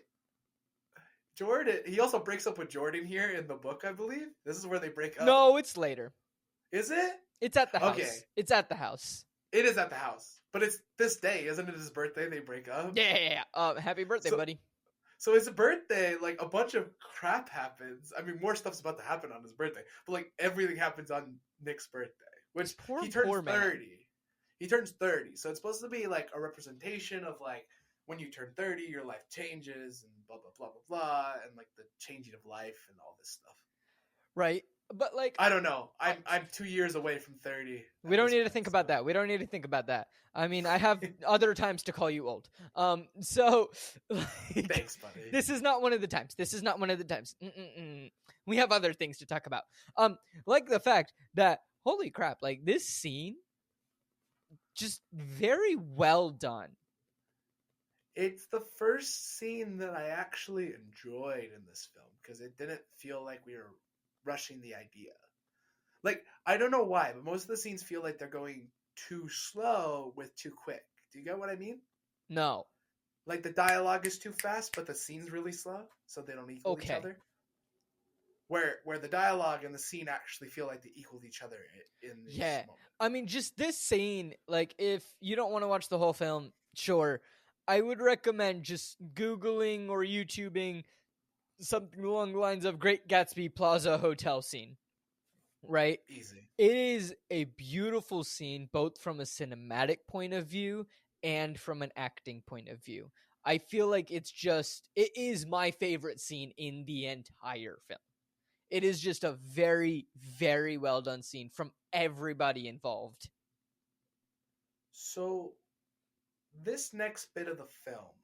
Jordan, he also breaks up with Jordan here in the book, I believe. This is where they break up. No, it's later. Is it? It's at the house. Okay. It's at the house. It is at the house. But it's this day, isn't it his birthday they break up? Yeah. Happy birthday, buddy. So his birthday, like, a bunch of crap happens. I mean, more stuff's about to happen on his birthday. But, like, everything happens on Nick's birthday. Which he turns 30. He turns 30. So it's supposed to be like a representation of like when you turn 30, your life changes and blah, blah, blah, blah, blah. And like the changing of life and all this stuff. Right. But like, I don't know. I'm 2 years away from 30. We don't need to think about that. We don't need to think about that. I mean, I have other times to call you old. So like, thanks, buddy. This is not one of the times. We have other things to talk about. Like the fact that, holy crap, like this scene, just very well done. It's the first scene that I actually enjoyed in this film because it didn't feel like we were rushing the idea. Like, I don't know why, but most of the scenes feel like they're going too slow with too quick. Do you get what I mean? No. Like the dialogue is too fast, but the scene's really slow, so they don't equal each other. Where the dialogue and the scene actually feel like they equaled each other in this moment. I mean, just this scene, like, if you don't want to watch the whole film, sure, I would recommend just Googling or YouTubing something along the lines of Great Gatsby Plaza Hotel scene, right? Easy. It is a beautiful scene, both from a cinematic point of view and from an acting point of view. I feel like it is my favorite scene in the entire film. It is just a very, very well done scene from everybody involved. So, this next bit of the film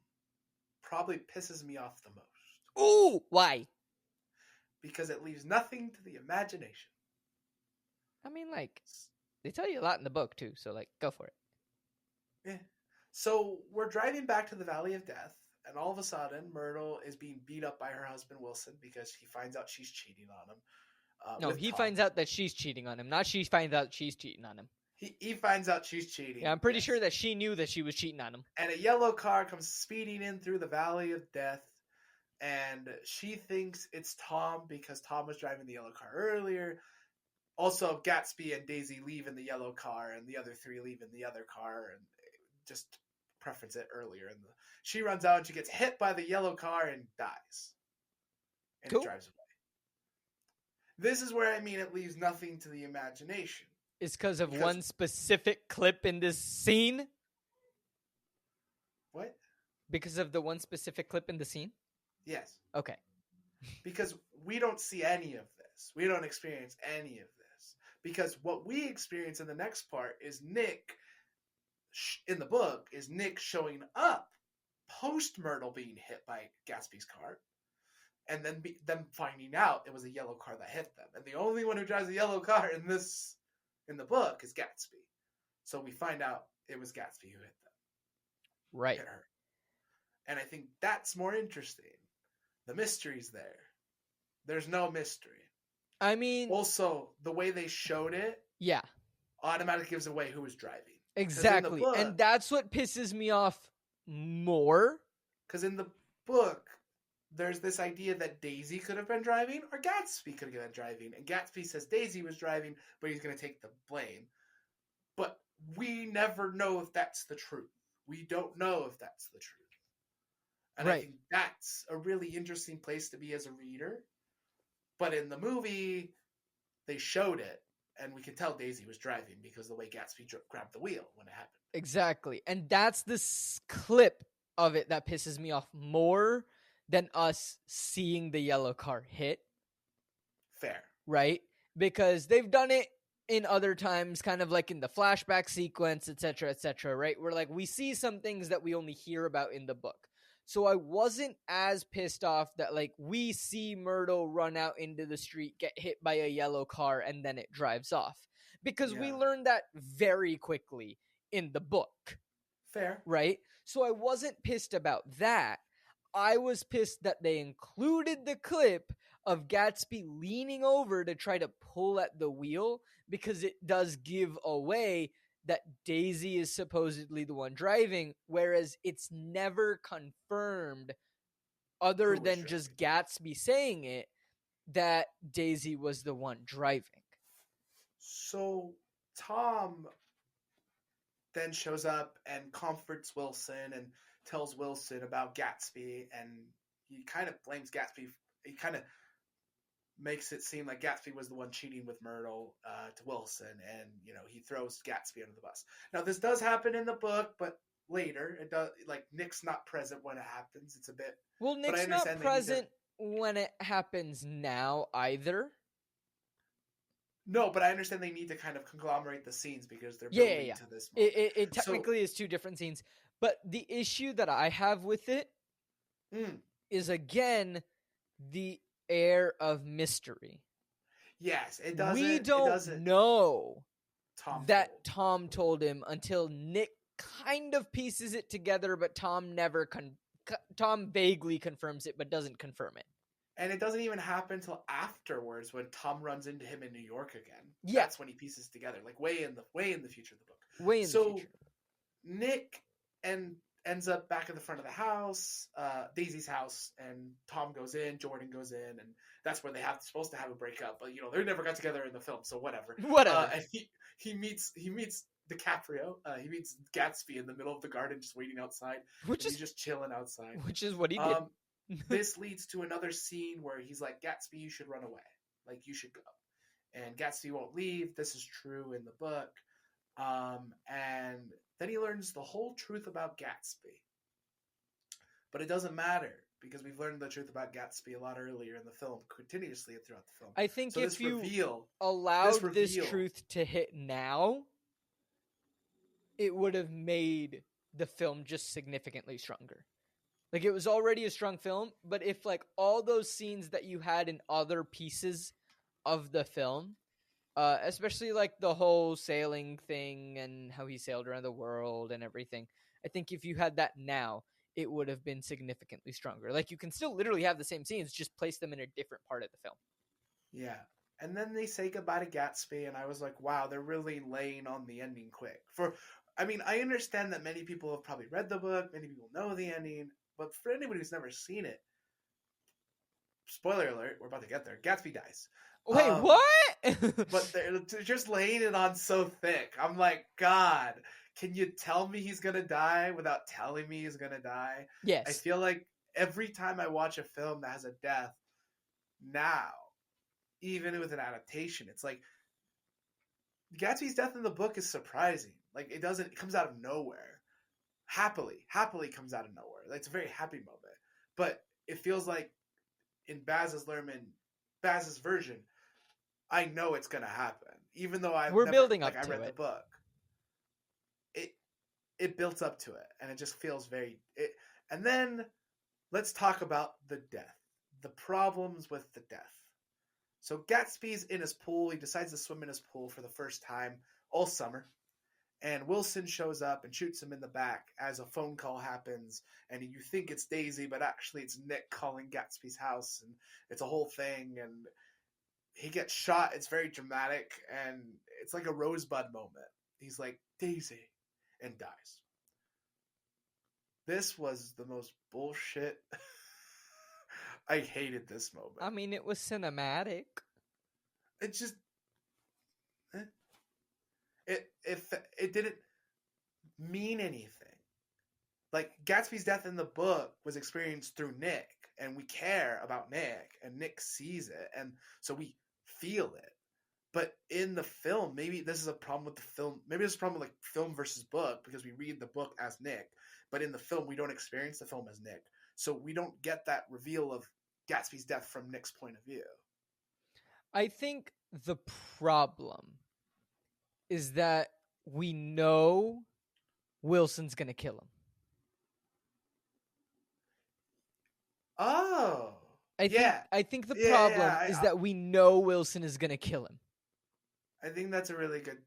probably pisses me off the most. Ooh, why? Because it leaves nothing to the imagination. I mean, like, they tell you a lot in the book, too, so, like, go for it. Yeah. So, we're driving back to the Valley of Death, and all of a sudden, Myrtle is being beat up by her husband, Wilson, because he finds out she's cheating on him. No, he finds out that she's cheating on him, not she finds out she's cheating on him. He finds out she's cheating. Yeah, I'm pretty sure that she knew that she was cheating on him. And a yellow car comes speeding in through the Valley of Death, and she thinks it's Tom because Tom was driving the yellow car earlier. Also, Gatsby and Daisy leave in the yellow car, and the other three leave in the other car, and just preference it earlier. And she runs out, and she gets hit by the yellow car and dies. And Cool. it drives away. This is where it leaves nothing to the imagination. It's because of one specific clip in this scene? What? Because of the one specific clip in the scene? Yes. Okay. Because we don't see any of this. We don't experience any of this. Because what we experience in the next part is Nick, in the book, is Nick showing up post-Myrtle being hit by Gatsby's car. And then them finding out it was a yellow car that hit them. And the only one who drives a yellow car in the book is Gatsby. So we find out it was Gatsby who hit them. Right. Hit her. And I think that's more interesting. The mystery's there. There's no mystery. I mean... Also, the way they showed it... Yeah. Automatically gives away who was driving. Exactly. Book, and that's what pisses me off more. Because in the book, there's this idea that Daisy could have been driving or Gatsby could have been driving. And Gatsby says Daisy was driving, but he's going to take the blame. But we never know if that's the truth. We don't know if that's the truth. And I think that's a really interesting place to be as a reader. But in the movie, they showed it, and we could tell Daisy was driving because the way Gatsby grabbed the wheel when it happened. Exactly. And that's this clip of it that pisses me off more than us seeing the yellow car hit. Fair. Right? Because they've done it in other times, kind of like in the flashback sequence, etc., right? Where like we see some things that we only hear about in the book. So I wasn't as pissed off that like we see Myrtle run out into the street, get hit by a yellow car, and then it drives off. Because we learned that very quickly in the book. Fair. Right? So I wasn't pissed about that. I was pissed that they included the clip of Gatsby leaning over to try to pull at the wheel because it does give away that Daisy is supposedly the one driving, whereas it's never confirmed other than just Gatsby saying it that Daisy was the one driving. So Tom then shows up and comforts Wilson and tells Wilson about Gatsby, and he kind of blames Gatsby. He kind of makes it seem like Gatsby was the one cheating with Myrtle to Wilson, and he throws Gatsby under the bus. Now this does happen in the book, but later it does. Like Nick's not present when it happens. It's a bit. Well, Nick's not present when it happens now either. No, but I understand they need to kind of conglomerate the scenes because they're building to this moment. It technically is two different scenes, but the issue that I have with it is again the air of mystery. Yes, it doesn't. We don't know that Tom told him until Nick kind of pieces it together, but Tom Tom vaguely confirms it, but doesn't confirm it. And it doesn't even happen until afterwards when Tom runs into him in New York again. Yeah. That's when he pieces together, like way in the future of the book. Way in the future. Nick ends up back at the front of the house, Daisy's house, and Tom goes in, Jordan goes in, and that's where supposed to have a breakup. But they never got together in the film, so whatever. And he meets DiCaprio. He meets Gatsby in the middle of the garden, just waiting outside. He's just chilling outside. Which is what he did. This leads to another scene where he's like, Gatsby, you should run away. Like, you should go. And Gatsby won't leave. This is true in the book. And then he learns the whole truth about Gatsby. But it doesn't matter because we've learned the truth about Gatsby a lot earlier in the film, continuously throughout the film. I think if you allowed this truth to hit now, it would have made the film just significantly stronger. Like, it was already a strong film, but if, like, all those scenes that you had in other pieces of the film, especially, like, the whole sailing thing and how he sailed around the world and everything, I think if you had that now, it would have been significantly stronger. Like, you can still literally have the same scenes, just place them in a different part of the film. Yeah. And then they say goodbye to Gatsby, and I was like, wow, they're really laying on the ending quick. I understand that many people have probably read the book, many people know the ending, but for anybody who's never seen it, spoiler alert, we're about to get there. Gatsby dies. Wait, what? But they're just laying it on so thick. I'm like, God, can you tell me he's gonna die without telling me he's gonna die? Yes. I feel like every time I watch a film that has a death now, even with an adaptation, it's like Gatsby's death in the book is surprising. Like it comes out of nowhere. Happily comes out of nowhere. Like, it's a very happy moment. But it feels like in Baz's version, I know it's gonna happen. Even though We're building up I to read it. the book. It built up to it, and it just feels and then let's talk about the death. The problems with the death. So Gatsby's in his pool. He decides to swim in his pool for the first time all summer. And Wilson shows up and shoots him in the back as a phone call happens. And you think it's Daisy, but actually it's Nick calling Gatsby's house. And it's a whole thing. And he gets shot. It's very dramatic. And it's like a Rosebud moment. He's like, Daisy. And dies. This was the most bullshit. I hated this moment. I mean, it was cinematic. It just... It didn't mean anything. Like, Gatsby's death in the book was experienced through Nick, and we care about Nick, and Nick sees it, and so we feel it. But in the film, maybe this is a problem with the film. Maybe this is a problem with like film versus book, because we read the book as Nick, but in the film we don't experience the film as Nick, so we don't get that reveal of Gatsby's death from Nick's point of view. I think the problem is that we know Wilson's gonna kill him. Oh, I think the problem is that we know Wilson is gonna kill him. I think that's a really good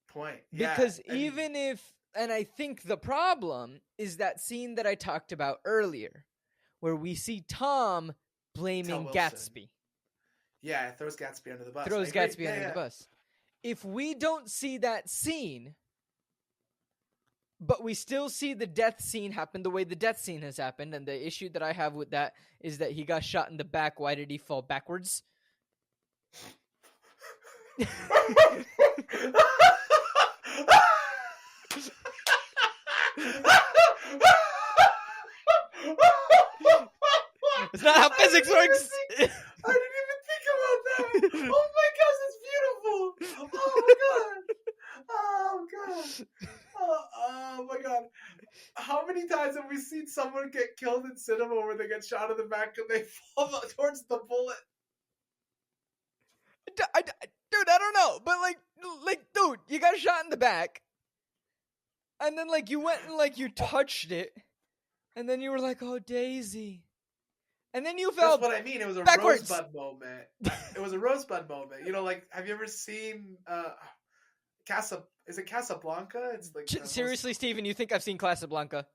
point. Because and I think the problem is that scene that I talked about earlier, where we see Tom blaming Gatsby. Yeah, throws Gatsby under the bus. The bus. If we don't see that scene, but we still see the death scene happen the way the death scene has happened, and the issue that I have with that is that he got shot in the back. Why did he fall backwards? It's not how physics works. I didn't even think about that. Oh my gosh, that's beautiful. Oh my god. Oh god. Oh my god. How many times have we seen someone get killed in cinema where they get shot in the back and they fall towards the bullet? Dude, I don't know, but like, dude, you got shot in the back, and then like you went and like you touched it, and then you were like, "Oh, Daisy," and then you fell. That's what I mean. It was a backwards. Rosebud moment. It was a Rosebud moment. You know, like, have you ever seen Is it Casablanca? It's like seriously, Steven, you think I've seen Casablanca?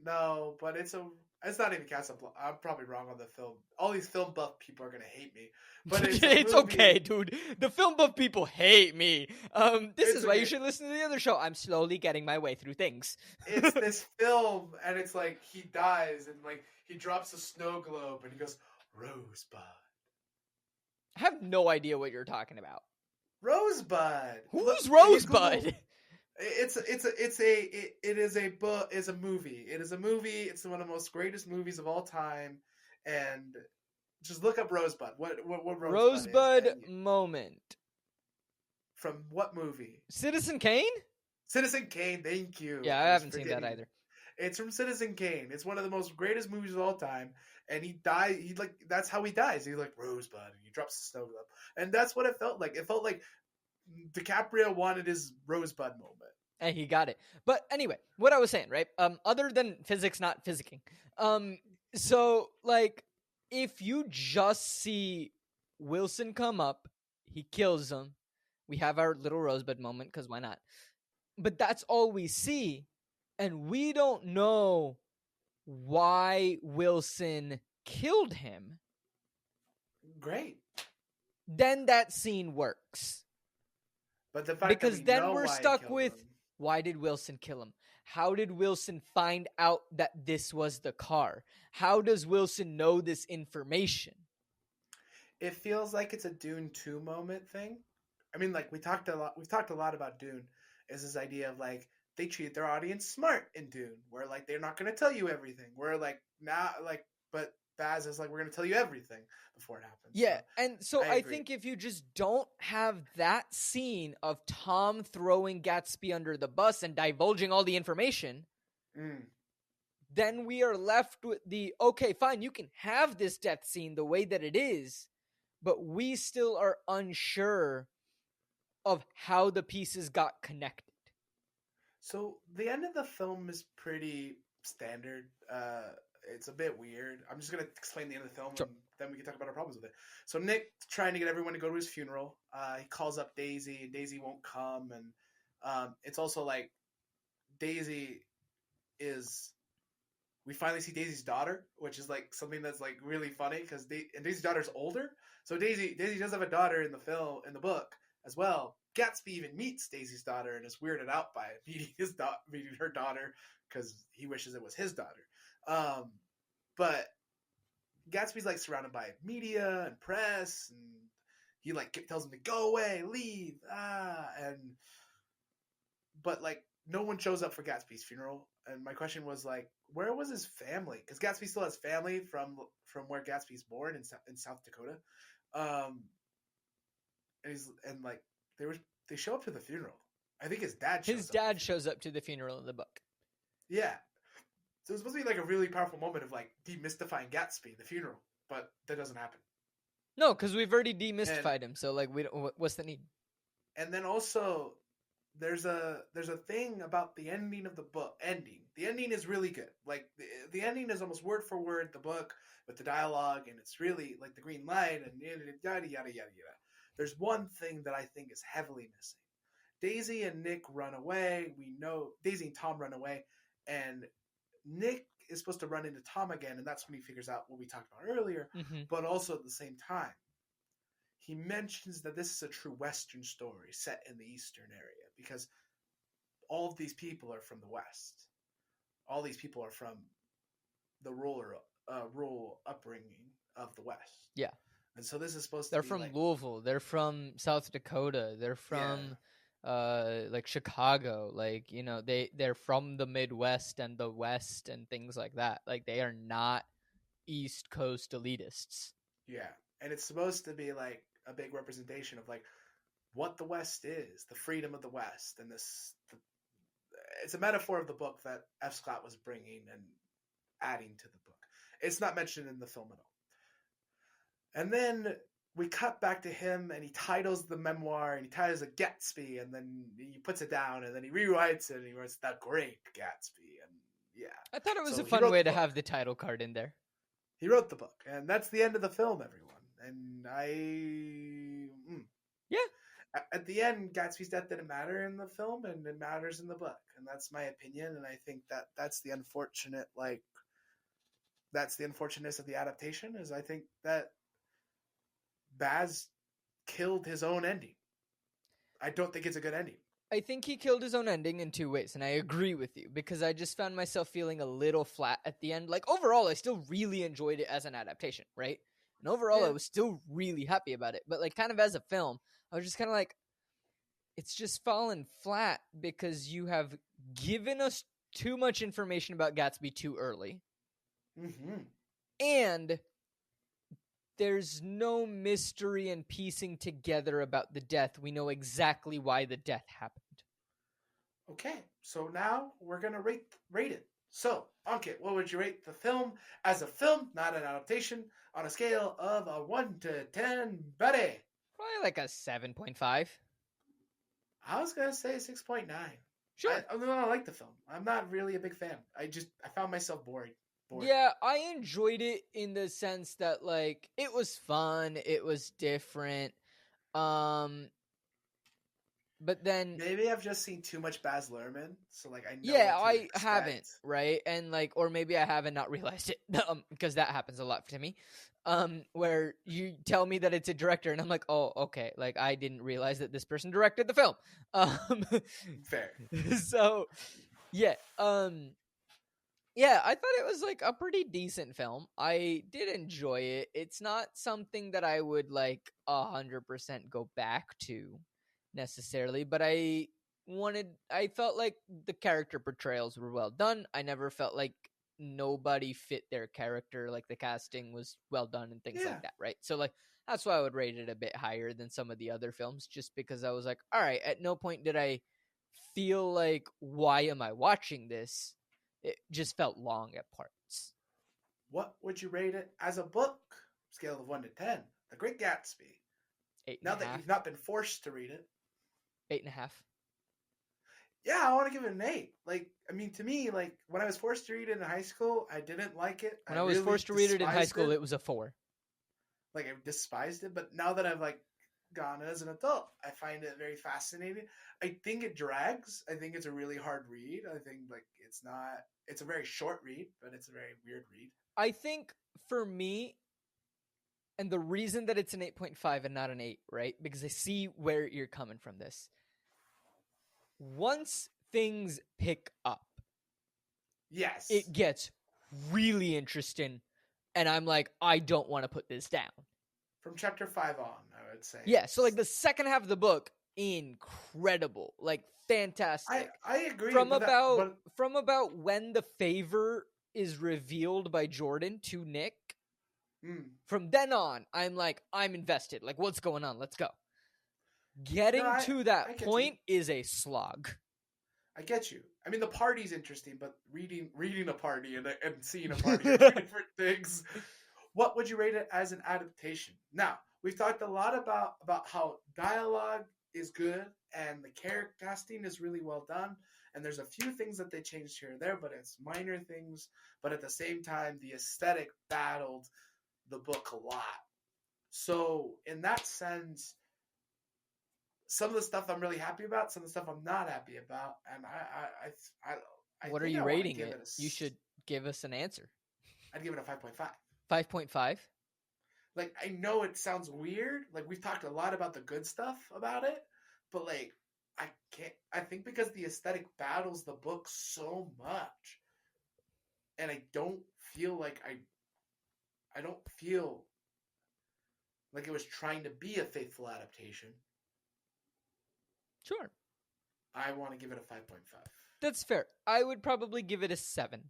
No, but it's not even Casablanca. I'm probably wrong on the film. All these film buff people are gonna hate me, but it's okay, dude. The film buff people hate me. This is why you should listen to the other show. I'm slowly getting my way through things. It's this film, and it's like he dies, and like he drops a snow globe, and he goes, Rosebud. I have no idea what you're talking about. Rosebud. Who's Rosebud? It's a book. It's a movie. It is a movie. It's one of the most greatest movies of all time. And just look up Rosebud. What Rosebud is. Moment. From what movie? Citizen Kane? Citizen Kane. Thank you. Yeah, I haven't seen that either. It's from Citizen Kane. It's one of the most greatest movies of all time. And he died. That's how he dies. He's like Rosebud, and he drops the snow globe. And that's what it felt like. It felt like DiCaprio wanted his Rosebud moment. And he got it. But anyway, what I was saying, right? Other than physics not physicking. So like if you just see Wilson come up, he kills him. We have our little Rosebud moment, because why not? But that's all we see. And we don't know why Wilson killed him. Great. Then that scene works. But the fact because that then we're stuck with him. Why did Wilson kill him? How did Wilson find out that this was the car? How does Wilson know this information? it feels like it's a Dune 2 moment thing. I mean, like we've talked a lot about Dune, is this idea of like they treat their audience smart in Dune, where like they're not going to tell you everything. We're like now like, but Baz is like, we're going to tell you everything before it happens. Yeah, so, and so I think if you just don't have that scene of Tom throwing Gatsby under the bus and divulging all the information, then we are left with the, okay, fine, you can have this death scene the way that it is, but we still are unsure of how the pieces got connected. So the end of the film is pretty standard. It's a bit weird. I'm just going to explain the end of the film, Sure. and then we can talk about our problems with it. So Nick trying to get everyone to go to his funeral. He calls up Daisy, and Daisy won't come. And it's also like Daisy is... We finally see Daisy's daughter, which is like something that's like really funny because Daisy's daughter's older. So Daisy does have a daughter in the book as well. Gatsby even meets Daisy's daughter and is weirded out by it, meeting her daughter because he wishes it was his daughter. But Gatsby's like surrounded by media and press, and he like tells him to go away, leave, but like no one shows up for Gatsby's funeral. And my question was like, where was his family? Because Gatsby still has family from where Gatsby's born in South Dakota, and like they show up to the funeral. I think his dad. Shows up to the funeral in the book. Yeah, so it's supposed to be like a really powerful moment of like demystifying Gatsby, the funeral, but that doesn't happen. No, because we've already demystified him. So like, we don't. What's the need? And then also, there's a thing about the ending of the book. The ending is really good. Like the ending is almost word for word the book with the dialogue, and it's really like the green light and yada yada yada yada. There's one thing that I think is heavily missing. Daisy and Nick run away. We know Daisy and Tom run away, and Nick is supposed to run into Tom again, and that's when he figures out what we talked about earlier. Mm-hmm. But also at the same time, he mentions that this is a true Western story set in the Eastern area because all of these people are from the West. All these people are from the rural upbringing of the West. Yeah. And so this is supposed to be from like, Louisville. They're from South Dakota. They're from like Chicago. Like, you know, they're from the Midwest and the West and things like that. Like, they are not East Coast elitists. Yeah. And it's supposed to be like a big representation of like what the West is, the freedom of the West, and it's a metaphor of the book that F. Scott was bringing and adding to the book. It's not mentioned in the film at all. And then we cut back to him, and he titles the memoir, and he titles it Gatsby, and then he puts it down, and then he rewrites it, and he writes The Great Gatsby, and yeah. I thought it was a fun way to have the title card in there. He wrote the book, and that's the end of the film, everyone. And yeah. At the end, Gatsby's death didn't matter in the film, and it matters in the book, and that's my opinion. And I think that's the unfortunate, like, that's the unfortunateness of the adaptation. Is I think that Baz killed his own ending. I don't think it's a good ending. I think he killed his own ending in two ways, and I agree with you, because I just found myself feeling a little flat at the end. Like, overall, I still really enjoyed it as an adaptation, right? And overall, I was still really happy about it. But, like, kind of as a film, I was just kind of like, it's just fallen flat because you have given us too much information about Gatsby too early. Mm-hmm. And there's no mystery and piecing together about the death. We know exactly why the death happened. Okay, so now we're going to rate it. So, Ankit, what would you rate the film as a film, not an adaptation, on a scale of a 1 to 10, buddy? Probably like a 7.5. I was going to say 6.9. Sure. I like the film. I'm not really a big fan. I found myself bored. Yeah, I enjoyed it in the sense that, like, it was fun, it was different, but then maybe I've just seen too much Baz Luhrmann, so like I know. Yeah, I haven't, right? And like, or maybe I haven't not realized it, because that happens a lot to me. Where you tell me that it's a director, and I'm like, oh, okay, like I didn't realize that this person directed the film. Fair. So, yeah, Yeah, I thought it was like a pretty decent film. I did enjoy it. It's not something that I would like 100% go back to necessarily, but I felt like the character portrayals were well done. I never felt like nobody fit their character, like the casting was well done and things Yeah. like that, right? So like that's why I would rate it a bit higher than some of the other films, just because I was like, all right, at no point did I feel like, why am I watching this? It just felt long at parts. What would you rate it as a book? Scale of 1 to 10. The Great Gatsby. 8.5. Now that you've not been forced to read it. 8.5. Yeah, I want to give it an 8. Like, I mean, to me, like, when I was forced to read it in high school, I didn't like it. When I was forced to read it in high school, it was a 4. Like, I despised it, but now that I've, like, gone as an adult, I find it very fascinating. I think it drags. I think it's a really hard read. I think, like, it's a very short read, but it's a very weird read. I think, for me, and the reason that it's an 8.5 and not an 8, right? Because I see where you're coming from this. Once things pick up, yes, it gets really interesting, and I'm like, I don't want to put this down. From chapter 5 on, I would say. Yeah, so like the second half of the book, incredible, like fantastic. I agree. From about when the favor is revealed by Jordan to Nick, from then on, I'm like, I'm invested. Like, what's going on? Let's go. Getting to that point is a slog. I get you. I mean, the party's interesting, but reading a party and seeing a party are two different things. What would you rate it as an adaptation? Now, we've talked a lot about how dialogue is good and the character casting is really well done. And there's a few things that they changed here and there, but it's minor things. But at the same time, the aesthetic battled the book a lot. So in that sense, some of the stuff I'm really happy about, some of the stuff I'm not happy about, and I what are you rating it? You should give us an answer. I'd give it a 5.5. 5.5? Like, I know it sounds weird. Like, we've talked a lot about the good stuff about it, but like, I think because the aesthetic battles the book so much, and I don't feel like I don't feel like it was trying to be a faithful adaptation. Sure. I want to give it a 5.5. That's fair. I would probably give it a 7.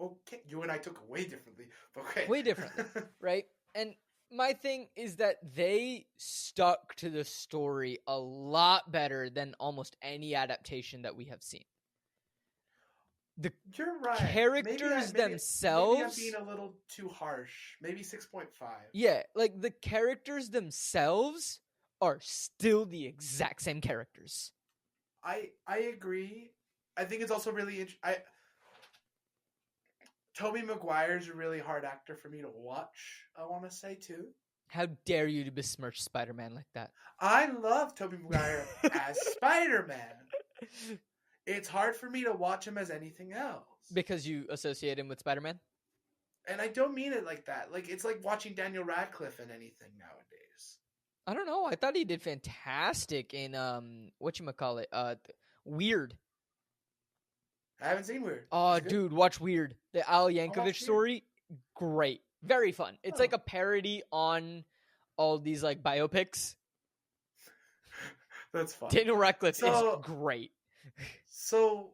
Okay, you and I took it way differently. Okay. Way differently, right? And my thing is that they stuck to the story a lot better than almost any adaptation that we have seen. You're right. Characters themselves... Maybe I'm being a little too harsh. Maybe 6.5. Yeah, like the characters themselves are still the exact same characters. I agree. I think it's also really interesting. Tobey Maguire's a really hard actor for me to watch, I want to say, too. How dare you to besmirch Spider-Man like that? I love Tobey Maguire as Spider-Man. It's hard for me to watch him as anything else. Because you associate him with Spider-Man? And I don't mean it like that. Like, it's like watching Daniel Radcliffe in anything nowadays. I don't know. I thought he did fantastic in, whatchamacallit, Weird. I haven't seen Weird. Oh, dude, watch Weird. The Al Yankovic story, great. Very fun. It's like a parody on all these, like, biopics. That's fun. Daniel Radcliffe is great. So,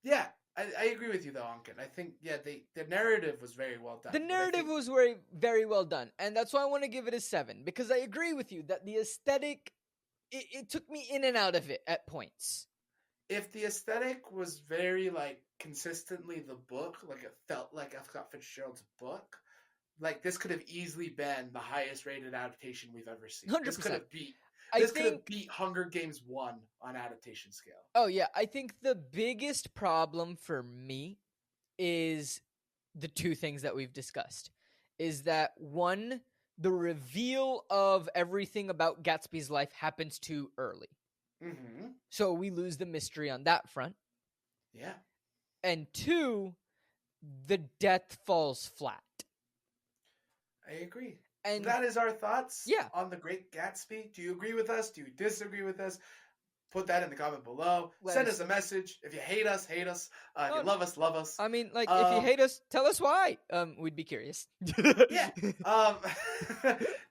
yeah, I agree with you, though, Ankit. I think, yeah, the narrative was very well done. The narrative was very, very well done. And that's why I want to give it a 7. Because I agree with you that the aesthetic, it took me in and out of it at points. If the aesthetic was very, like, consistently the book, like it felt like F Scott Fitzgerald's book, like this could have easily been the highest rated adaptation we've ever seen. 100%. This could have beat Hunger Games 1 on adaptation scale. Oh yeah, I think the biggest problem for me is the two things that we've discussed. Is that one, the reveal of everything about Gatsby's life happens too early. Mm-hmm. So we lose the mystery on that front. Yeah. And two, the death falls flat. I agree. And that is our thoughts on The Great Gatsby. Do you agree with us? Do you disagree with us? put that in the comment below. Send us a message. If you hate us, hate us. If you love us, love us. I mean, like, if you hate us, tell us why. We'd be curious. Yeah.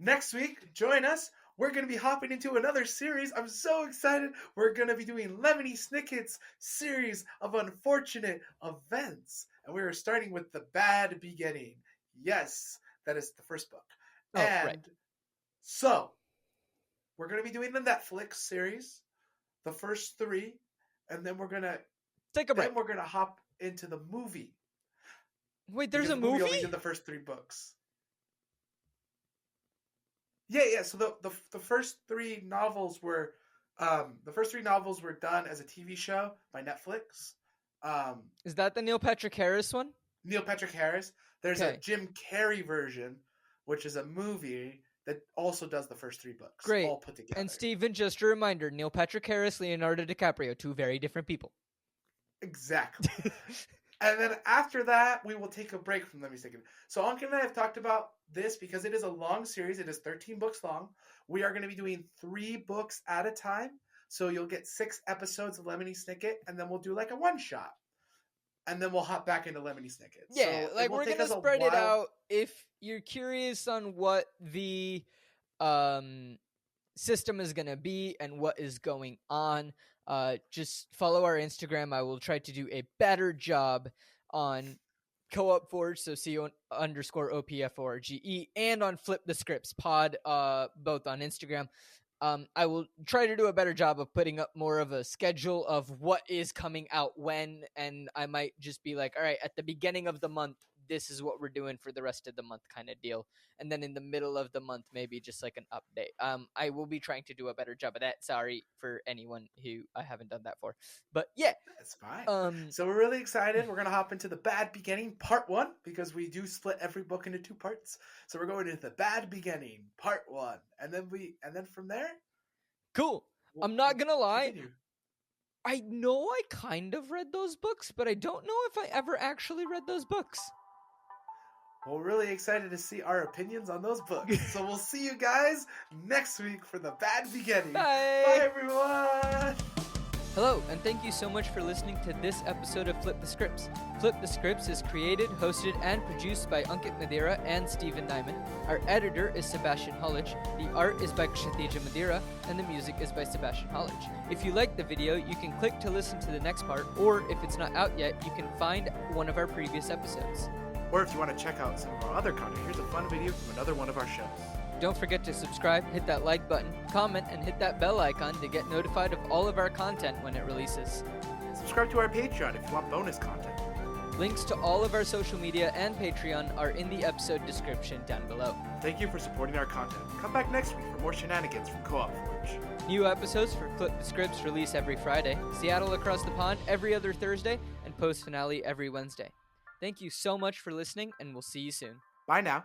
Next week, join us. We're going to be hopping into another series. I'm so excited. We're going to be doing Lemony Snicket's series of unfortunate events. And we are starting with The Bad Beginning. Yes, that is the first book. So, we're going to be doing the Netflix series, the first 3, and then we're going to take a break. Then we're going to hop into the movie. Wait, there's a movie? We only did the first 3 books. Yeah. So the first 3 novels were done as a TV show by Netflix. Is that the Neil Patrick Harris one? Neil Patrick Harris. There's a Jim Carrey version, which is a movie that also does the first 3 books. Great. All put together. And Stephen, just a reminder, Neil Patrick Harris, Leonardo DiCaprio, 2 very different people. Exactly. And then after that, we will take a break from Lemony Snicket. So Ankit and I have talked about this because it is a long series. It is 13 books long. We are going to be doing 3 books at a time. So you'll get 6 episodes of Lemony Snicket, and then we'll do like a one-shot. And then we'll hop back into Lemony Snicket. Yeah, so like we're going to spread it out. If you're curious on what the system is going to be and what is going on, just follow our Instagram. I will try to do a better job on Co-op Forge, so CO_OPFORGE, and on Flip the Scripts pod, both on Instagram. I will try to do a better job of putting up more of a schedule of what is coming out when, and I might just be like, all right, at the beginning of the month, this is what we're doing for the rest of the month kind of deal. And then in the middle of the month, maybe just like an update. I will be trying to do a better job of that. Sorry for anyone who I haven't done that for. But yeah. That's fine. So we're really excited. We're going to hop into The Bad Beginning Part 1 because we do split every book into 2 parts. So we're going into The Bad Beginning Part 1. And then from there. Cool. I'm not going to lie. Continue. I know I kind of read those books, but I don't know if I ever actually read those books. Well, we're really excited to see our opinions on those books. So we'll see you guys next week for The Bad Beginning. Bye. Bye, everyone. Hello, and thank you so much for listening to this episode of Flip the Scripts. Flip the Scripts is created, hosted, and produced by Ankit Madhira and Stephen Nieman. Our editor is Sebastien Hollich. The art is by Kshitija Madhira, and the music is by Sebastien Hollich. If you like the video, you can click to listen to the next part, or if it's not out yet, you can find one of our previous episodes. Or if you want to check out some of our other content, here's a fun video from another one of our shows. Don't forget to subscribe, hit that like button, comment, and hit that bell icon to get notified of all of our content when it releases. Subscribe to our Patreon if you want bonus content. Links to all of our social media and Patreon are in the episode description down below. Thank you for supporting our content. Come back next week for more shenanigans from Co-op Forge. New episodes for Flip the Scripts release every Friday, Seattle Across the Pond every other Thursday, and post finale every Wednesday. Thank you so much for listening, and we'll see you soon. Bye now.